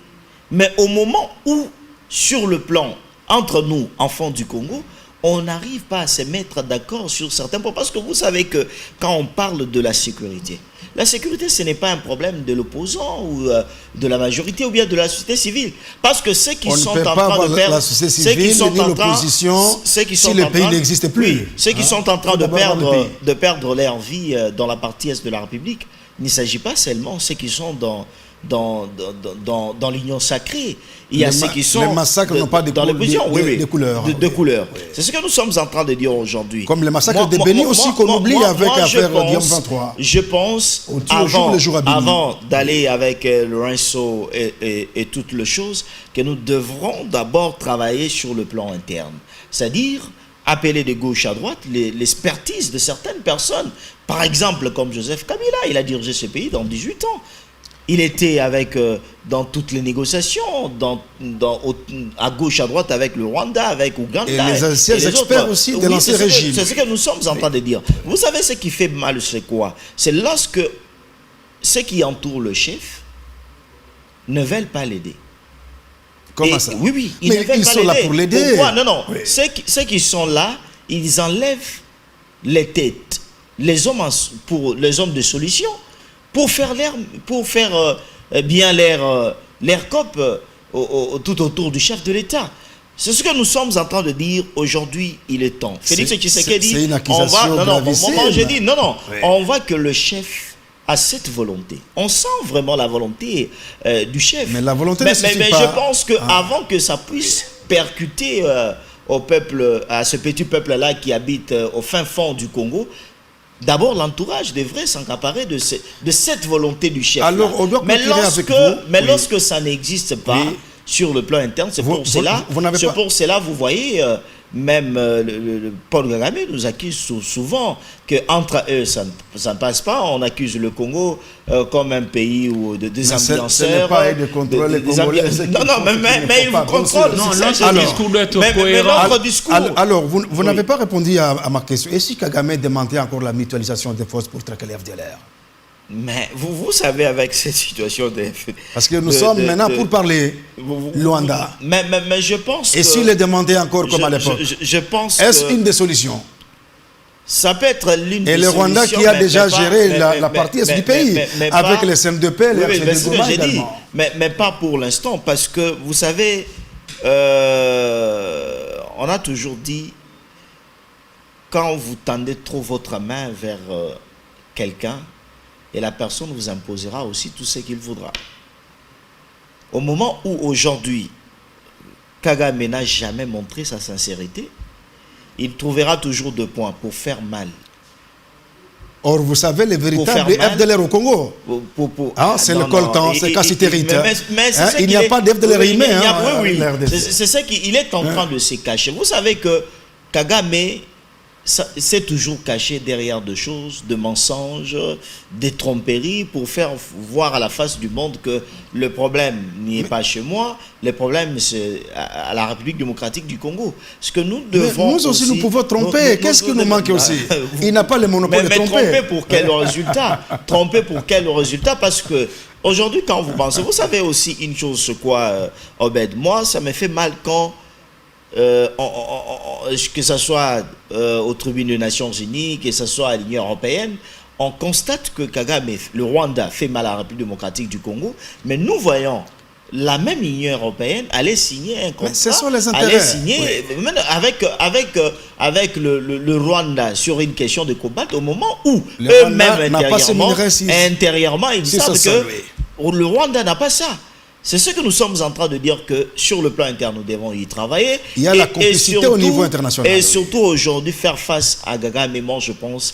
mais au moment où, sur le plan entre nous, enfants du Congo, on n'arrive pas à se mettre d'accord sur certains points. Parce que vous savez que quand on parle de la sécurité, ce n'est pas un problème de l'opposant ou de la majorité ou bien de la société civile. Parce que ceux qui sont en train de perdre la société civile, l'opposition, si le pays n'existe plus. Oui, ceux qui sont en train de perdre leur vie dans la partie est de la République, il ne s'agit pas seulement de ceux qui sont dans l'union sacrée. Il y a ceux qui sont les massacres n'ont pas de couleurs. De couleurs. Oui. C'est ce que nous sommes en train de dire aujourd'hui. Comme les massacres de Béni aussi qu'on oublie avec l'affaire Guillaume 23. Je pense, avant d'aller avec Lorenzo et toutes les choses, que nous devrons d'abord travailler sur le plan interne. C'est-à-dire appeler de gauche à droite l'expertise de certaines personnes. Par exemple, comme Joseph Kabila, il a dirigé ce pays dans 18 ans. Il était dans toutes les négociations, à gauche, à droite, avec le Rwanda, avec Ouganda. Et les anciens experts aussi de l'ancien régime. C'est ce que nous sommes en train de dire. Vous savez ce qui fait mal, c'est quoi? C'est lorsque ceux qui entourent le chef ne veulent pas l'aider. Comment ça? Oui, mais ils sont là pour l'aider. Pourquoi? Non. Oui. Ceux qui sont là, ils enlèvent les têtes. Les hommes de solution. Pour faire bien l'air COP tout autour du chef de l'État. C'est ce que nous sommes en train de dire aujourd'hui, il est temps. Félix Tshisekedi dit, on voit que le chef a cette volonté. On sent vraiment la volonté du chef. Mais la volonté ne suffit pas. Mais je pense qu'avant que ça puisse percuter au peuple, à ce petit peuple-là qui habite au fin fond du Congo, d'abord, l'entourage devrait s'accaparer de cette volonté du chef. Alors, on doit lorsque ça n'existe pas sur le plan interne, c'est pour cela, vous voyez, même Paul Kagame nous accuse souvent qu'entre eux, ça ne passe pas. On accuse le Congo comme un pays où des ambianceurs. Ce n'est pas de contrôler les Congolais. Mais ils vous contrôlent. Notre discours doit être cohérent. Alors, vous n'avez pas répondu à ma question. Et si Kagame demandait encore la mutualisation des forces pour traquer les FDLR? Mais vous savez, avec cette situation parce que nous sommes maintenant pour parler Luanda. Mais je pense et s'il est demandé encore comme à l'époque, je pense est-ce une des solutions? Ça peut être l'une des solutions. Et le Rwanda qui a déjà géré la partie est du pays, avec les CNDP, les RCD également. Mais pas pour l'instant, parce que vous savez, on a toujours dit, quand vous tendez trop votre main vers quelqu'un, et la personne vous imposera aussi tout ce qu'il voudra. Au moment où aujourd'hui, Kagame n'a jamais montré sa sincérité, il trouvera toujours deux points pour faire mal. Or, vous savez, les véritables FDLR au Congo, c'est le coltan, c'est Cassiterite. Il n'y a pas d'FDLR humain. C'est ça qu'il est en train de se cacher. Vous savez que Kagame s'est toujours caché derrière de choses, de mensonges, des tromperies pour faire voir à la face du monde que le problème n'y est pas chez moi, le problème c'est à la République démocratique du Congo. Ce que nous devons nous aussi, nous pouvons tromper. Qu'est-ce qui nous manque aussi? Il n'a pas le monopole de tromper. Mais tromper pour quel résultat? Tromper pour quel résultat? Parce que aujourd'hui, quand vous pensez, vous savez aussi une chose, c'est quoi, Obed? Moi, ça me fait mal quand que ce soit aux tribunes des Nations Unies, que ce soit à l'Union européenne, on constate que Kagame, le Rwanda, fait mal à la République démocratique du Congo, mais nous voyons la même Union européenne aller signer un contrat, ce sont les intérêts. Aller signer avec le Rwanda sur une question de cobalt, au moment où eux-mêmes intérieurement, ils savent que le Rwanda n'a pas ça. C'est ce que nous sommes en train de dire, que sur le plan interne, nous devons y travailler. Il y a la complicité surtout, au niveau international. Et surtout aujourd'hui, faire face à Kagame, moi je pense,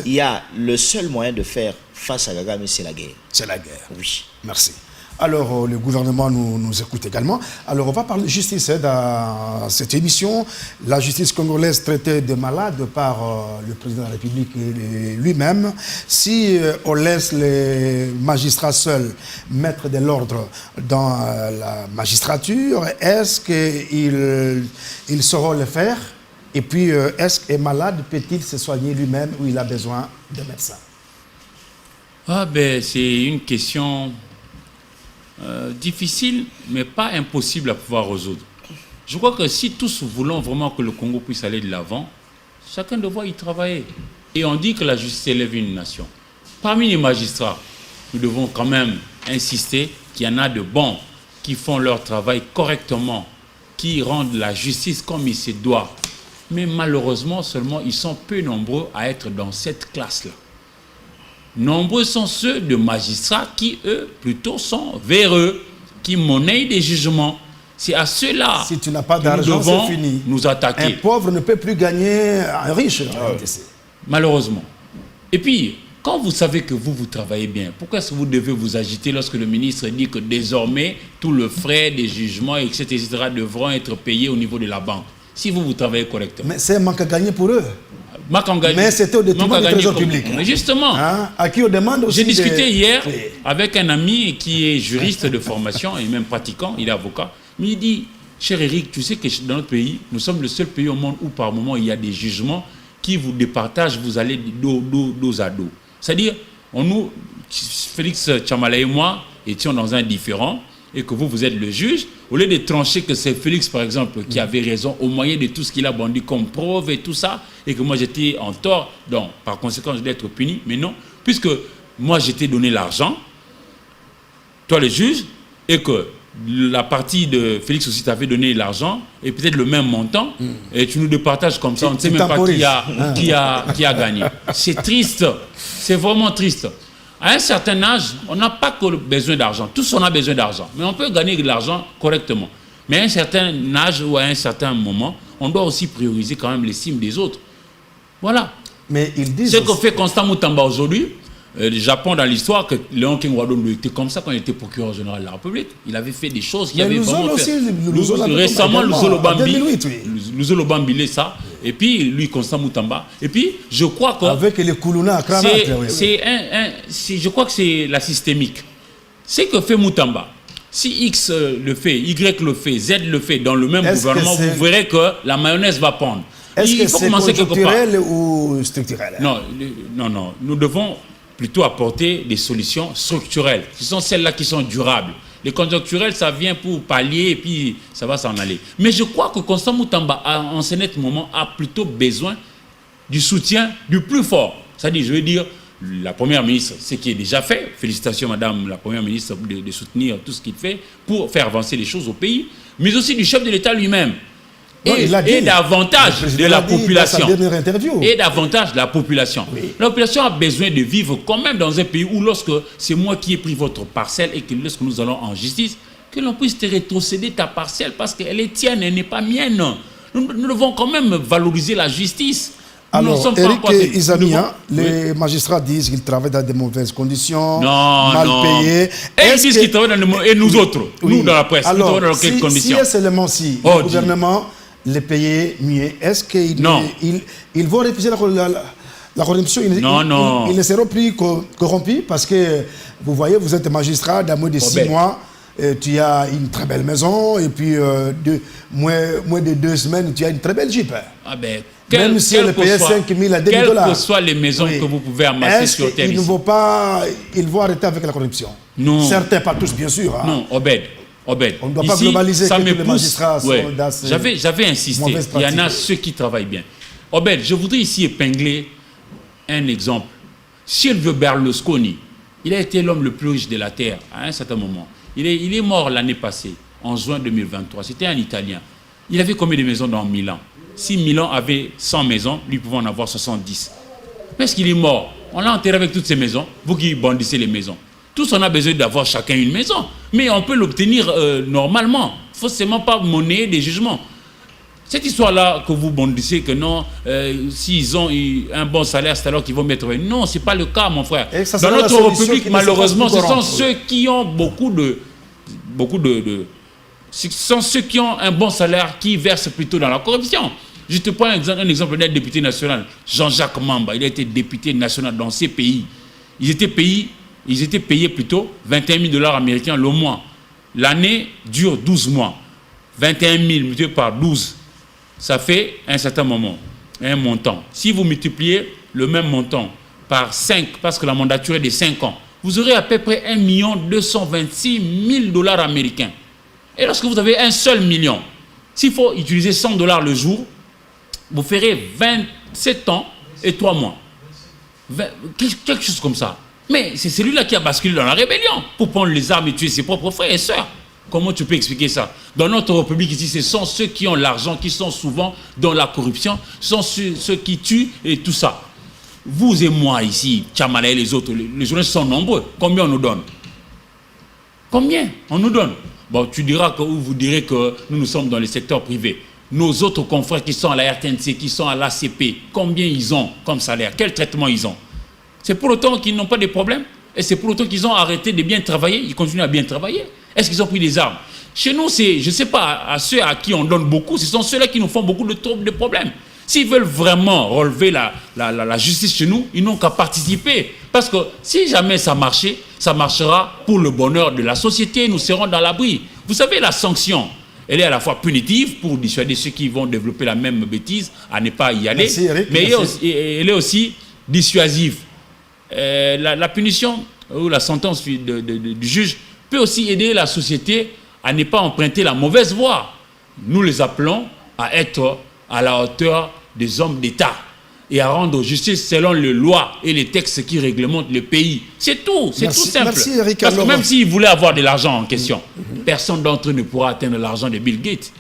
il y a le seul moyen de faire face à Kagame, c'est la guerre. C'est la guerre. Oui. Merci. Alors, le gouvernement nous écoute également. Alors, on va parler de justice dans cette émission. La justice congolaise traitée de malade par le président de la République lui-même. Si on laisse les magistrats seuls mettre de l'ordre dans la magistrature, est-ce qu'ils sauront le faire? Et puis, est-ce qu'un malade peut-il se soigner lui-même ou il a besoin de médecins? C'est une question difficile, mais pas impossible à pouvoir résoudre. Je crois que si tous voulons vraiment que le Congo puisse aller de l'avant, chacun doit y travailler. Et on dit que la justice élève une nation. Parmi les magistrats, nous devons quand même insister qu'il y en a de bons qui font leur travail correctement, qui rendent la justice comme il se doit. Mais malheureusement, seulement, ils sont peu nombreux à être dans cette classe-là. Nombreux sont ceux de magistrats qui, eux, plutôt sont véreux, qui monnaient des jugements. C'est à ceux-là si tu n'as pas d'argent, c'est fini. Nous attaquer. Un pauvre ne peut plus gagner un riche. Malheureusement. Et puis, quand vous savez que vous travaillez bien, pourquoi est-ce que vous devez vous agiter lorsque le ministre dit que désormais, tout le frais des jugements, etc., devront être payés au niveau de la banque, si vous travaillez correctement? Mais c'est un manque à gagner pour eux. Mais c'était au détriment du trésor public. Mais justement, à qui on demande aussi. J'ai discuté hier avec un ami qui est juriste de formation et même pratiquant, il est avocat. Mais il dit, cher Eric, tu sais que dans notre pays, nous sommes le seul pays au monde où par moment il y a des jugements qui vous départagent, vous allez dos à dos. C'est-à-dire, Félix Chamala et moi étions dans un différend, et que vous êtes le juge, au lieu de trancher que c'est Félix, par exemple, qui avait raison au moyen de tout ce qu'il a bandit comme preuve et tout ça, et que moi j'étais en tort, donc par conséquent je dois être puni, mais non, puisque moi j'étais donné l'argent, toi le juge, et que la partie de Félix aussi t'avait donné l'argent, et peut-être le même montant, et tu nous départages comme ça, on ne sait même pas qui a gagné. C'est triste, c'est vraiment triste. À un certain âge, on n'a pas que besoin d'argent. Tous on a besoin d'argent. Mais on peut gagner de l'argent correctement. Mais à un certain âge ou à un certain moment, on doit aussi prioriser quand même l'estime des autres. Voilà. Mais ils disent ce que fait Constant Moutamba aujourd'hui, le Japon dans l'histoire, que Léon King Wadon était comme ça quand il était procureur général de la République. Il avait fait des choses qui avaient vraiment fait. Récemment, Luzolo Bambile, ça. Et puis, lui, Constant Moutamba. Et puis, je crois que... Avec les Koulouna à Kranat. Je crois que c'est la systémique. Ce que fait Moutamba, si X le fait, Y le fait, Z le fait dans le même gouvernement, vous verrez que la mayonnaise va pendre. Est-ce que c'est conjoncturel ou structurel? Non. Nous devons plutôt apporter des solutions structurelles. Ce sont celles-là qui sont durables. Les conjoncturels, ça vient pour pallier et puis ça va s'en aller. Mais je crois que Constant Moutamba, en ce moment, a plutôt besoin du soutien du plus fort. C'est-à-dire, je veux dire, la première ministre, ce qui est déjà fait, félicitations madame la première ministre de soutenir tout ce qu'il fait pour faire avancer les choses au pays, mais aussi du chef de l'État lui-même. Et davantage de la population. Et davantage de la population. Oui. La population a besoin de vivre quand même dans un pays où lorsque c'est moi qui ai pris votre parcelle et que lorsque nous allons en justice, que l'on puisse te rétrocéder ta parcelle parce qu'elle est tienne, elle n'est pas mienne. Nous devons quand même valoriser la justice. Alors, Eric et Isamia, les magistrats disent qu'ils travaillent dans de mauvaises conditions, mal payés. Et ils disent qu'ils travaillent dans de mauvaises... Et nous autres, nous dans la presse, nous travaillons dans quelles conditions? Si seulement le gouvernement les payait mieux, est-ce qu'ils vont refuser la corruption? Ils ne seront plus corrompus parce que, vous voyez, vous êtes magistrat, dans moins de 6 mois, tu as une très belle maison, et puis moins de 2 semaines, tu as une très belle Jeep. Ah ben, même si elle payait 5 000 à 2 000 dollars. Quelles que soient les maisons que vous pouvez amasser sur terre. Ils vont arrêter avec la corruption? Non. Certains, pas tous, bien sûr. Hein. Non, Obed. On ne doit pas globaliser ça que me tous les magistrats sont dans J'avais insisté. Il y en a ceux qui travaillent bien. Obed, je voudrais ici épingler un exemple. Silvio Berlusconi, il a été l'homme le plus riche de la Terre à un certain moment. Il est mort l'année passée, en juin 2023. C'était un Italien. Il avait combien de maisons dans Milan? Si Milan avait 100 maisons, lui pouvait en avoir 70. Mais est-ce qu'il est mort? On l'a enterré avec toutes ces maisons. Vous qui bandissez les maisons. Tous on a besoin d'avoir chacun une maison. Mais on peut l'obtenir normalement. Il ne faut seulement pas monnayer des jugements. Cette histoire-là que vous bandissez, que non, s'ils ont eu un bon salaire, c'est alors qu'ils vont mettre... Non, ce n'est pas le cas, mon frère. Dans notre République, malheureusement, ce sont ceux qui ont ce sont ceux qui ont un bon salaire qui versent plutôt dans la corruption. Je te prends un exemple d'un député national, Jean-Jacques Mamba. Il a été député national dans ces pays. Ils étaient payés plutôt 21 000 $ américains le mois. L'année dure 12 mois. 21 000 multiplié par 12, ça fait un certain moment, un montant. Si vous multipliez le même montant par 5, parce que la mandature est de 5 ans, vous aurez à peu près 1 226 000 $ américains. Et lorsque vous avez un seul million, s'il faut utiliser 100 $ le jour, vous ferez 27 ans et 3 mois. Quelque chose comme ça. Mais c'est celui-là qui a basculé dans la rébellion pour prendre les armes et tuer ses propres frères et sœurs. Comment tu peux expliquer ça? Dans notre République ici, ce sont ceux qui ont l'argent, qui sont souvent dans la corruption, ce sont ceux qui tuent et tout ça. Vous et moi ici, Tchamala et les autres, les journalistes sont nombreux. Combien on nous donne? Combien on nous donne? Bon, tu diras que, ou vous direz que nous sommes dans le secteur privé. Nos autres confrères qui sont à la RTNC, qui sont à l'ACP, combien ils ont comme salaire? Quel traitement ils ont? C'est pour autant qu'ils n'ont pas de problème? Et c'est pour autant qu'ils ont arrêté de bien travailler? Ils continuent à bien travailler? Est-ce qu'ils ont pris des armes? Chez nous, c'est, je ne sais pas, à ceux à qui on donne beaucoup, ce sont ceux-là qui nous font beaucoup de problèmes. S'ils veulent vraiment relever la justice chez nous, ils n'ont qu'à participer. Parce que si jamais ça marchait, ça marchera pour le bonheur de la société, nous serons dans l'abri. Vous savez, la sanction, elle est à la fois punitive pour dissuader ceux qui vont développer la même bêtise à ne pas y aller. Merci, Eric, mais elle est aussi dissuasive. La punition ou la sentence du juge peut aussi aider la société à ne pas emprunter la mauvaise voie. Nous les appelons à être à la hauteur des hommes d'État et à rendre justice selon les lois et les textes qui réglementent le pays. C'est tout, c'est tout simple. Merci, Eric. Parce que même s'ils voulaient avoir de l'argent en question, personne d'entre eux ne pourra atteindre l'argent de Bill Gates.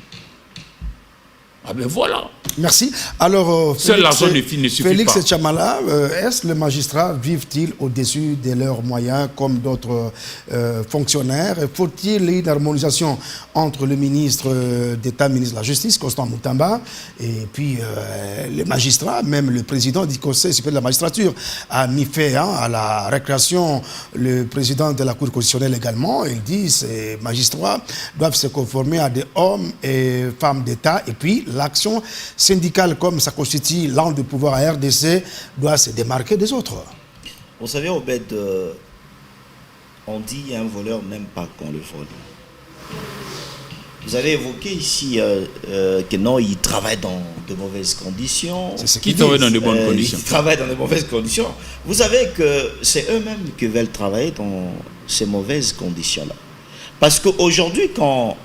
Ah ben voilà. Merci. Alors, seul l'argent ne suffit pas. Félix Tchamala, est-ce que les magistrats vivent-ils au-dessus de leurs moyens comme d'autres fonctionnaires? Faut-il une harmonisation entre le ministre d'État, ministre de la Justice, Constant Moutamba, et puis les magistrats, même le président du Conseil supérieur de la magistrature a mis fin à la récréation, le président de la Cour constitutionnelle également. Il dit que ces magistrats doivent se conformer à des hommes et femmes d'État, et puis l'action syndicale, comme ça constitue l'angle de pouvoir à RDC, doit se démarquer des autres. Vous savez, Obed, on dit un voleur n'aime pas qu'on le vole. Vous avez évoqué ici que non, il travaille dans de mauvaises conditions. C'est ce qui travaille dans de bonnes conditions. Il travaille dans de mauvaises conditions. Vous savez que c'est eux-mêmes qui veulent travailler dans ces mauvaises conditions-là. Parce qu'aujourd'hui, quand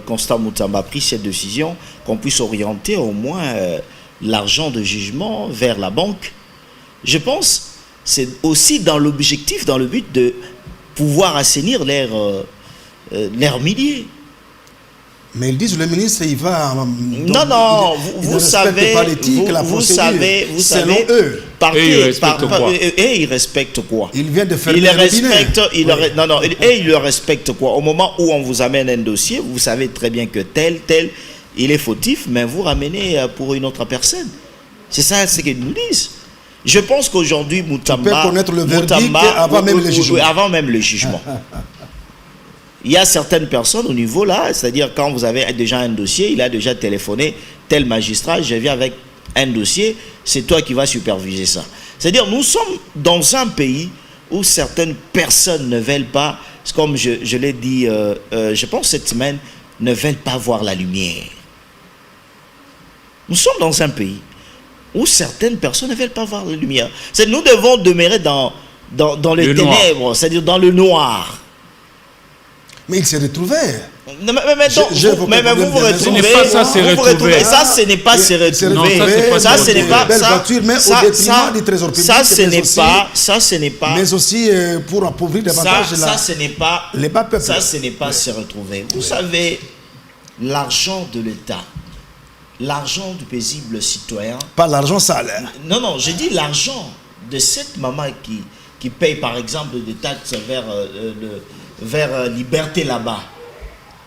Constant Moutamba a pris cette décision, qu'on puisse orienter au moins l'argent de jugement vers la banque. Je pense c'est aussi dans l'objectif, dans le but de pouvoir assainir l'air millier. Mais ils disent le ministre, il va... Non, vous savez, pas l'éthique, la procédure. Vous savez, eux. Et ils respectent quoi? Ils viennent de faire il le respecte quoi? Au moment où on vous amène un dossier, vous savez très bien que tel, il est fautif, mais vous ramenez pour une autre personne. C'est ça ce qu'ils nous disent. Je pense qu'aujourd'hui, Moutamba... Tu peux connaître le verdict avant même le jugement. Avant même le jugement. Il y a certaines personnes au niveau là, c'est-à-dire quand vous avez déjà un dossier, il a déjà téléphoné, tel magistrat, je viens avec un dossier, c'est toi qui vas superviser ça. C'est-à-dire nous sommes dans un pays où certaines personnes ne veulent pas, comme je l'ai dit, je pense cette semaine, ne veulent pas voir la lumière. Nous sommes dans un pays où certaines personnes ne veulent pas voir la lumière. Nous devons demeurer dans les ténèbres, c'est-à-dire dans le noir. Mais il s'est retrouvé. Mais vous vous retrouvez. Ça, ce n'est pas se retrouver. Ça, ce n'est pas. Ça, ce n'est pas. Mais aussi pour appauvrir davantage ça, ce n'est pas. Les bas peuples. Ça, ce n'est pas se retrouver. Vous savez, l'argent de l'État, l'argent du paisible citoyen. Pas l'argent sale. Non, je dis l'argent de cette maman qui paye par exemple des taxes vers Liberté là-bas,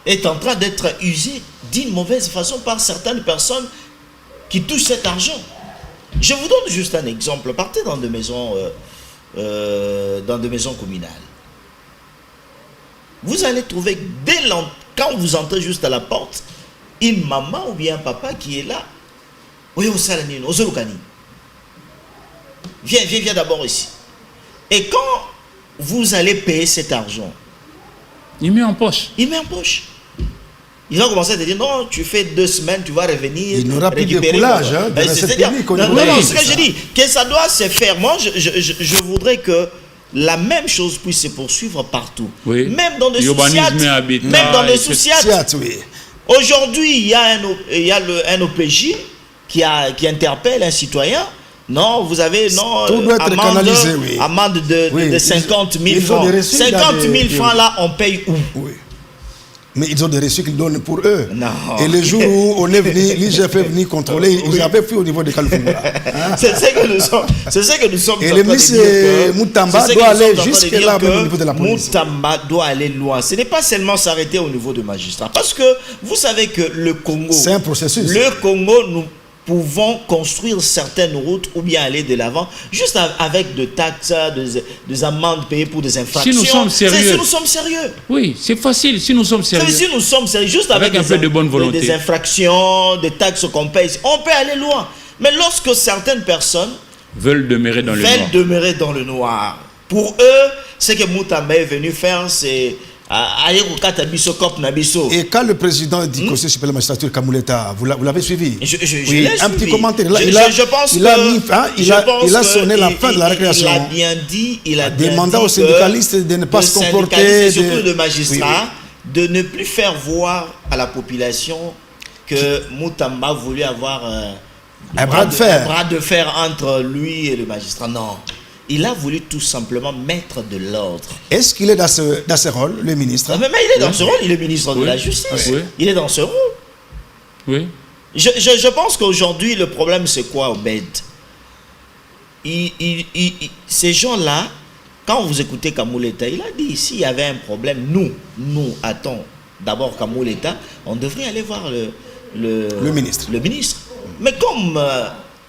est en train d'être usé d'une mauvaise façon par certaines personnes qui touchent cet argent. Je vous donne juste un exemple. Partez dans des maisons communales. Vous allez trouver, quand vous entrez juste à la porte, une maman ou bien un papa qui est là. Viens d'abord ici. Et quand vous allez payer cet argent, il met en poche. Il va commencer à te dire non, tu fais 2 semaines, tu vas revenir. Il n'aura plus de coulage. Non, ce que je dis, que ça doit se faire. Moi, je voudrais que la même chose puisse se poursuivre partout. Oui. Même dans les sous-siates. Aujourd'hui, il y a un OPJ qui interpelle un citoyen. Non, vous avez amende de 50 000 francs. 50 000 francs là, on paye où? Oui. Mais ils ont des reçus qu'ils donnent pour eux. Non. Et le jour où on est venu, l'IGF est venu contrôler, ils avaient fui au niveau de Kalfoumoula. C'est ce que nous sommes. Et le ministre Moutamba doit aller jusque là au niveau de la police. Moutamba doit aller loin. Ce n'est pas seulement s'arrêter au niveau du magistrat. Parce que vous savez que le Congo... C'est un processus. Le Congo, nous pouvons construire certaines routes ou bien aller de l'avant juste avec des taxes, des amendes payées pour des infractions. Si nous sommes sérieux. Si nous sommes sérieux. Oui, c'est facile. Si nous sommes sérieux. Si nous sommes sérieux, juste avec un peu de bonne volonté. Des infractions, des taxes qu'on paye, on peut aller loin. Mais lorsque certaines personnes veulent demeurer dans le noir. Pour eux, ce que Moutamba est venu faire, c'est et quand le président du Conseil supérieur de la magistrature, Kamouleta, vous l'avez suivi? Oui, un petit commentaire. Il a sonné la fin de la récréation. Il a bien dit, demandant aux syndicalistes de ne pas se comporter. Surtout le magistrat, de ne plus faire voir à la population que Moutamba voulait avoir un bras de fer entre lui et le magistrat. Non. Il a voulu tout simplement mettre de l'ordre. Est-ce qu'il est dans ce rôle, le ministre? Mais il est dans ce rôle, il est ministre de la Justice. Oui. Il est dans ce rôle. Oui. Je pense qu'aujourd'hui, le problème, c'est quoi, Obed? Ces gens-là, quand vous écoutez Kamouleta, il a dit, s'il y avait un problème, nous, attends, d'abord Kamouleta, on devrait aller voir le ministre. Mais comme...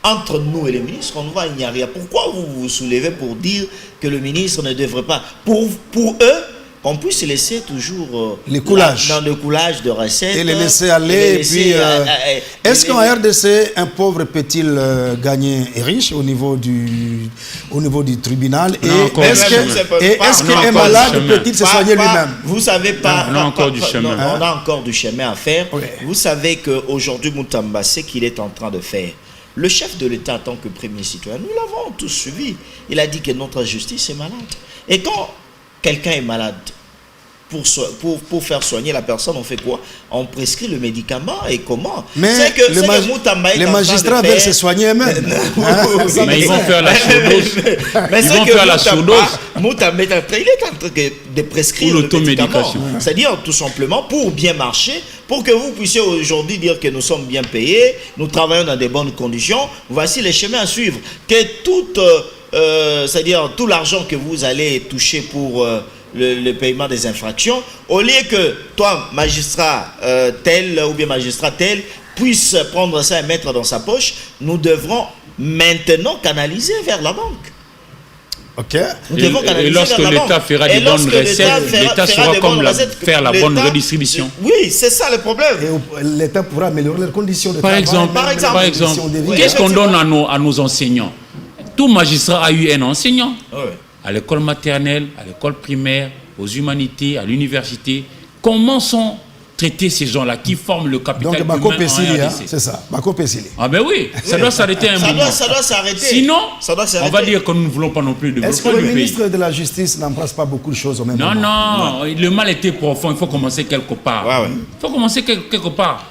entre nous et le ministre, on voit il n'y a rien. Pourquoi vous vous soulevez pour dire que le ministre ne devrait pas, pour eux, qu'on puisse laisser toujours les coulages. Dans le coulage de recettes. Et les laisser aller. Est-ce qu'en RDC, un pauvre peut-il gagner riche au niveau du tribunal? Et est-ce qu'un malade peut-il se soigner lui-même? Vous savez pas. On a encore du chemin. On a encore du chemin à faire. Oui. Vous savez qu'aujourd'hui, Moutamba, ce qu'il est en train de faire, le chef de l'État en tant que premier citoyen, nous l'avons tous suivi. Il a dit que notre justice est malade. Et quand quelqu'un est malade, pour faire soigner la personne, on fait quoi? On prescrit le médicament et comment? Mais les magistrats veulent se soigner eux-mêmes. Mais ils vont faire la surdose. Ils vont faire la surdose. Moutamba il est en train de prescrire le médicament. C'est-à-dire tout simplement pour bien marcher, pour que vous puissiez aujourd'hui dire que nous sommes bien payés, nous travaillons dans de bonnes conditions. Voici les chemins à suivre. Que c'est-à-dire tout l'argent que vous allez toucher pour le paiement des infractions, au lieu que toi, magistrat tel ou bien magistrat tel, puisse prendre ça et mettre dans sa poche, nous devrons maintenant canaliser vers la banque. Ok. Et lorsque l'État fera des bonnes recettes, l'État saura comme faire la bonne redistribution. Oui, c'est ça le problème. Et l'État pourra améliorer les conditions de travail. Par exemple, qu'est-ce qu'on donne à nos enseignants? Tout magistrat a eu un enseignant. À l'école maternelle, à l'école primaire, aux humanités, à l'université. Comment sont traités ces gens-là qui forment le capital humain en RDC? C'est ça, Bako Pessili. Ah ben oui, ça doit s'arrêter un moment. Ça doit s'arrêter. Sinon, on va dire que nous ne voulons pas non plus de développement du pays. Est-ce que le ministre de la Justice n'embrasse pas beaucoup de choses au même moment? Non, le mal était profond, il faut commencer quelque part. Il faut commencer quelque part.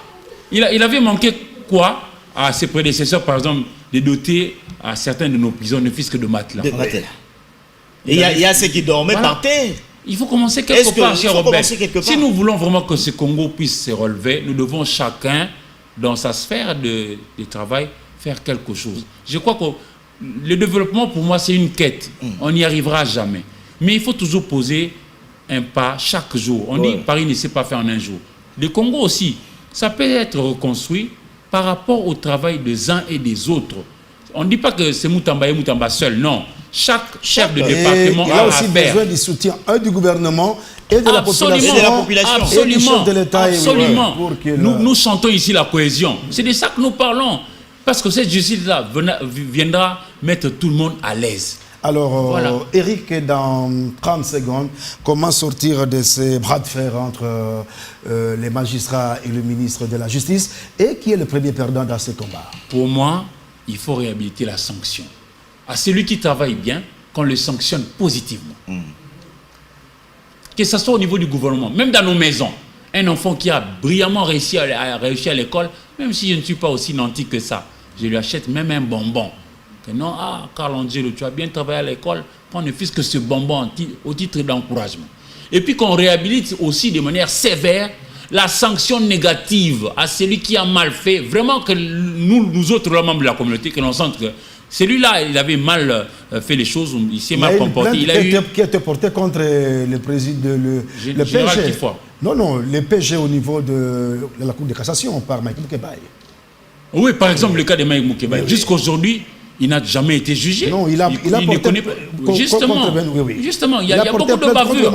Il avait manqué quoi à ses prédécesseurs, par exemple, de doter à certains de nos prisons ne fût-ce que de matelas. Il y a ceux qui dormaient par terre. Il faut commencer quelque part, cher Robert. Si nous voulons vraiment que ce Congo puisse se relever, nous devons chacun, dans sa sphère de travail, faire quelque chose. Je crois que le développement, pour moi, c'est une quête. On n'y arrivera jamais. Mais il faut toujours poser un pas chaque jour. On dit Paris ne sait pas faire en un jour. Le Congo aussi, ça peut être reconstruit par rapport au travail des uns et des autres. On ne dit pas que c'est Moutamba et Moutamba seul, non. Chaque chef de département a aussi besoin du soutien du gouvernement et de la population. Absolument. Et de l'État. Absolument. Nous sentons ici la cohésion. C'est de ça que nous parlons. Parce que cette justice-là viendra mettre tout le monde à l'aise. Alors, voilà. Eric, dans 30 secondes, comment sortir de ces bras de fer entre les magistrats et le ministre de la Justice? Et qui est le premier perdant dans ce combat? Pour moi, il faut réhabiliter la sanction. À celui qui travaille bien, qu'on le sanctionne positivement. Que ce soit au niveau du gouvernement, même dans nos maisons. Un enfant qui a brillamment réussi à l'école, même si je ne suis pas aussi nanti que ça, je lui achète même un bonbon. Que non, Carl Angelo, tu as bien travaillé à l'école, prends ne fût-ce que ce bonbon au titre d'encouragement. Et puis qu'on réhabilite aussi de manière sévère la sanction négative à celui qui a mal fait. Vraiment que nous autres, les membres de la communauté, que l'on sente que celui-là, il avait mal fait les choses, il s'est mal comporté. Il a eu qui a été porté contre le président, le PG. Non, le PG au niveau de la Cour de cassation par Mike Moukebaye. Oui, par exemple, le cas de Mike Moukebaye. Jusqu'aujourd'hui, il n'a jamais été jugé. Non, il a porté Justement, il y a beaucoup de bavures.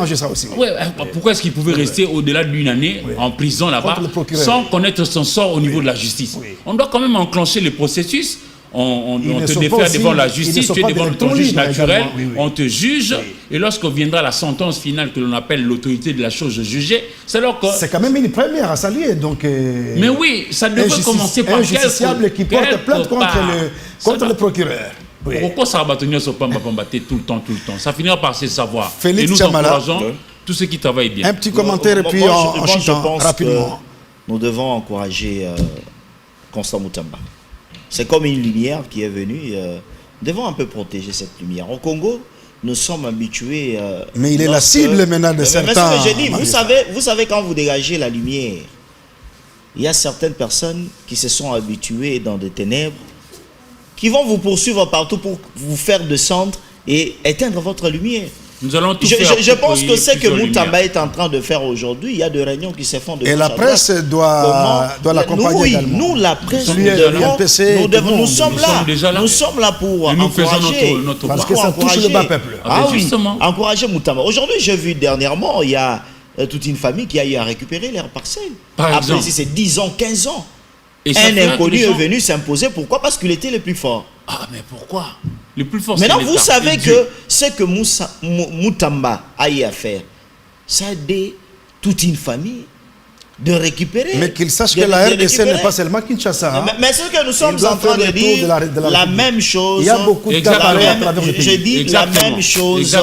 Pourquoi est-ce qu'il pouvait rester au-delà d'une année en prison là-bas sans connaître son sort au niveau de la justice? On doit quand même enclencher le processus. On te défère devant la justice, tu es devant ton juge naturel, on te juge, et lorsque viendra la sentence finale que l'on appelle l'autorité de la chose jugée, c'est alors que... C'est quand même une première à saluer, donc... Mais oui, ça devrait commencer par un justiciable qui porte plainte contre le procureur. Pourquoi ça va tenir sur Pamba-Pambaté tout le temps? Ça finira par se savoir. Félix et nous Chamala, encourageons tous ceux qui travaillent bien. Un petit commentaire et puis en chutant rapidement. Nous devons encourager Constant Moutamba. C'est comme une lumière qui est venue. Nous devons un peu protéger cette lumière. Au Congo, nous sommes habitués... mais il est la cible maintenant de certains... Mais ce que j'ai dit, vous savez, quand vous dégagez la lumière, il y a certaines personnes qui se sont habituées dans des ténèbres, qui vont vous poursuivre partout pour vous faire descendre et éteindre votre lumière. Nous allons tout faire. Je pense que c'est que Moutamba est en train de faire aujourd'hui. Il y a des réunions qui se font de et la presse doit l'accompagner également. Nous, la presse, nous sommes là pour encourager. Parce que ça touche le bas peuple. Justement. Encourager Moutamba. Aujourd'hui, j'ai vu dernièrement, il y a toute une famille qui a eu à récupérer leurs parcelles. Après, si c'est 10 ans, 15 ans. Un inconnu est venu s'imposer. Pourquoi? Parce qu'il était le plus fort. Mais pourquoi? Le plus fort, maintenant, vous savez que ce que Moutamba a eu à faire, ça a aidé toute une famille de récupérer. Mais qu'il sache que la RDC n'est pas seulement Kinshasa. Mais ce que nous sommes en train de dire, la même chose. Il y a beaucoup d'appareils à travers le pays. Je dis la même chose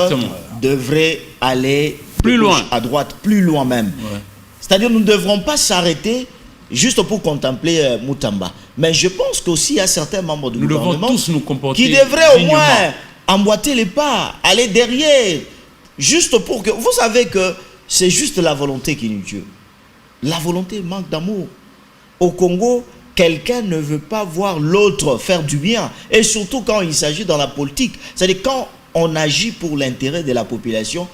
devrait aller Plus gauche loin. à droite, plus loin même. Ouais. C'est-à-dire nous ne devrons pas s'arrêter juste pour contempler Moutamba. Mais je pense qu'aussi il y a certains membres du gouvernement devons tous nous comporter qui devraient au dignement. moins emboîter les pas, aller derrière, juste pour que... Vous savez que c'est juste la volonté qui nous tue. La volonté manque d'amour. Au Congo, quelqu'un ne veut pas voir l'autre faire du bien. Et surtout quand il s'agit dans la politique. C'est-à-dire quand on agit pour l'intérêt de la population,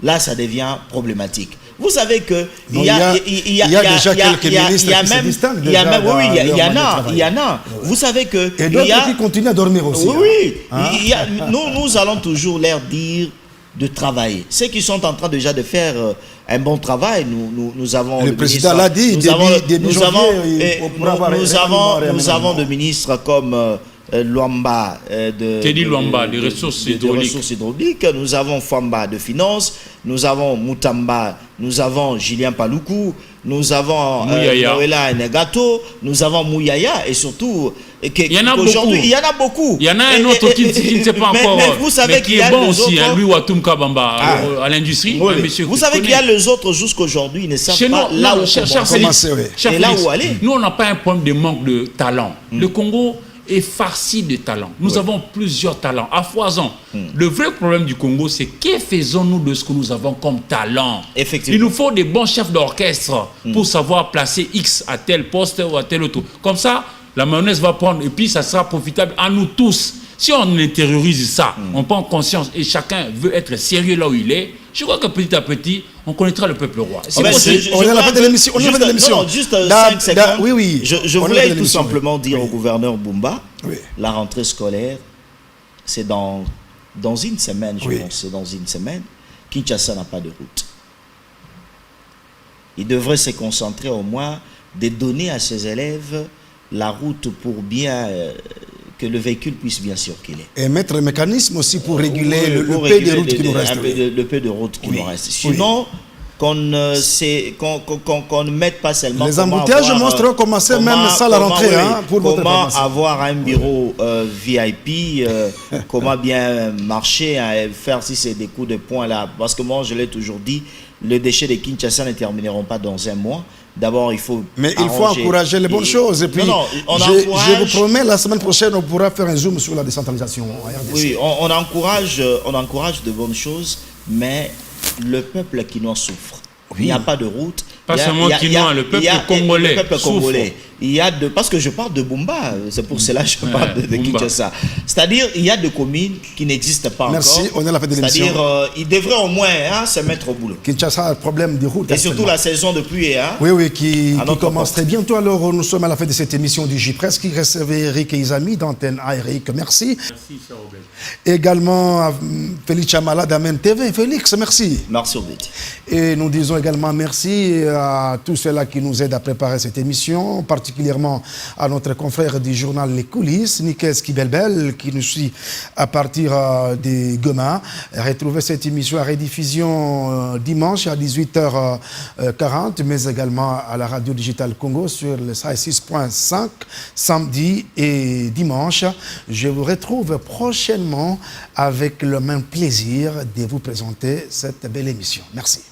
là ça devient problématique. Vous savez que il y a déjà quelques ministres qui se distinguent. Il y en a. Vous savez que et d'autres qui continuent à dormir aussi. Oui, hein? Nous allons toujours leur dire de travailler. Ceux qui sont en train déjà de faire un bon travail, nous avons le président l'a dit. Nous avons des ministres comme Luamba Teddy Luamba des ressources hydrauliques, nous avons Famba de finances, nous avons Moutamba, nous avons Julien Paloukou, nous avons Noëlla Negato, nous avons Mouyaya et surtout il y en a beaucoup. Il y en a beaucoup. Il y en a un autre qui ne sait pas encore. Mais vous savez qu'il est bon aussi, lui Watum Kabamba à l'industrie. Oui. Vous savez qu'il y a les autres jusqu'aujourd'hui, ils ne savent pas là où aller. Nous on n'a pas un problème de manque de talent. Le Congo est farci de talents. Nous avons plusieurs talents à foison. Le vrai problème du Congo, c'est que faisons-nous de ce que nous avons comme talent? Effectivement. Il nous faut des bons chefs d'orchestre pour savoir placer X à tel poste ou à tel autre. Comme ça, la mayonnaise va prendre et puis ça sera profitable à nous tous. Si on intériorise ça, on prend conscience et chacun veut être sérieux là où il est, je crois que petit à petit, on connaîtra le peuple roi. On est à la fin de l'émission. Juste 5 secondes. Oui. Je voulais tout simplement dire au gouverneur Bumba, la rentrée scolaire, c'est dans une semaine, je pense. C'est dans une semaine. Kinshasa n'a pas de route. Il devrait se concentrer au moins de donner à ses élèves la route pour bien... que le véhicule puisse bien circuler. Et mettre un mécanisme aussi pour réguler le peu de route qui nous reste. Le peu de route qui nous reste. Sinon, qu'on ne mette pas seulement... Les embouteillages montrent commencer même sans la rentrée. Comment avoir un bureau VIP, comment bien marcher, faire si c'est des coups de poing là. Parce que moi, je l'ai toujours dit, les déchets de Kinshasa ne termineront pas dans un mois. D'abord, il faut encourager les bonnes choses. Et puis, je vous promets, la semaine prochaine, on pourra faire un zoom sur la décentralisation en RDC. Oui, on encourage de bonnes choses, mais le peuple quinois souffre. Il n'y a pas de route. Pas seulement quinois, le peuple congolais souffre. Parce que je parle de Bumba, c'est pour cela que je parle de Kinshasa. C'est-à-dire, il y a des communes qui n'existent pas encore. Merci, on est à la fin de l'émission. C'est-à-dire, ils devraient au moins se mettre au boulot. Kinshasa a un problème de route. Et surtout la saison de pluie. Qui commence très bientôt. Alors, nous sommes à la fin de cette émission du J-Presse qui recevait Eric et Isami d'Antenne A. Eric, merci. Merci, cher Robert. Également, Félix Chamala d'Amen TV. Félix, merci. Merci, Robert. Et nous disons également merci à tous ceux-là qui nous aident à préparer cette émission, particulièrement à notre confrère du journal Les Coulisses, Nikes Kibelbel, qui nous suit à partir de Goma. Retrouvez cette émission à rediffusion dimanche à 18h40, mais également à la radio digitale Congo sur le 6.5, samedi et dimanche. Je vous retrouve prochainement avec le même plaisir de vous présenter cette belle émission. Merci.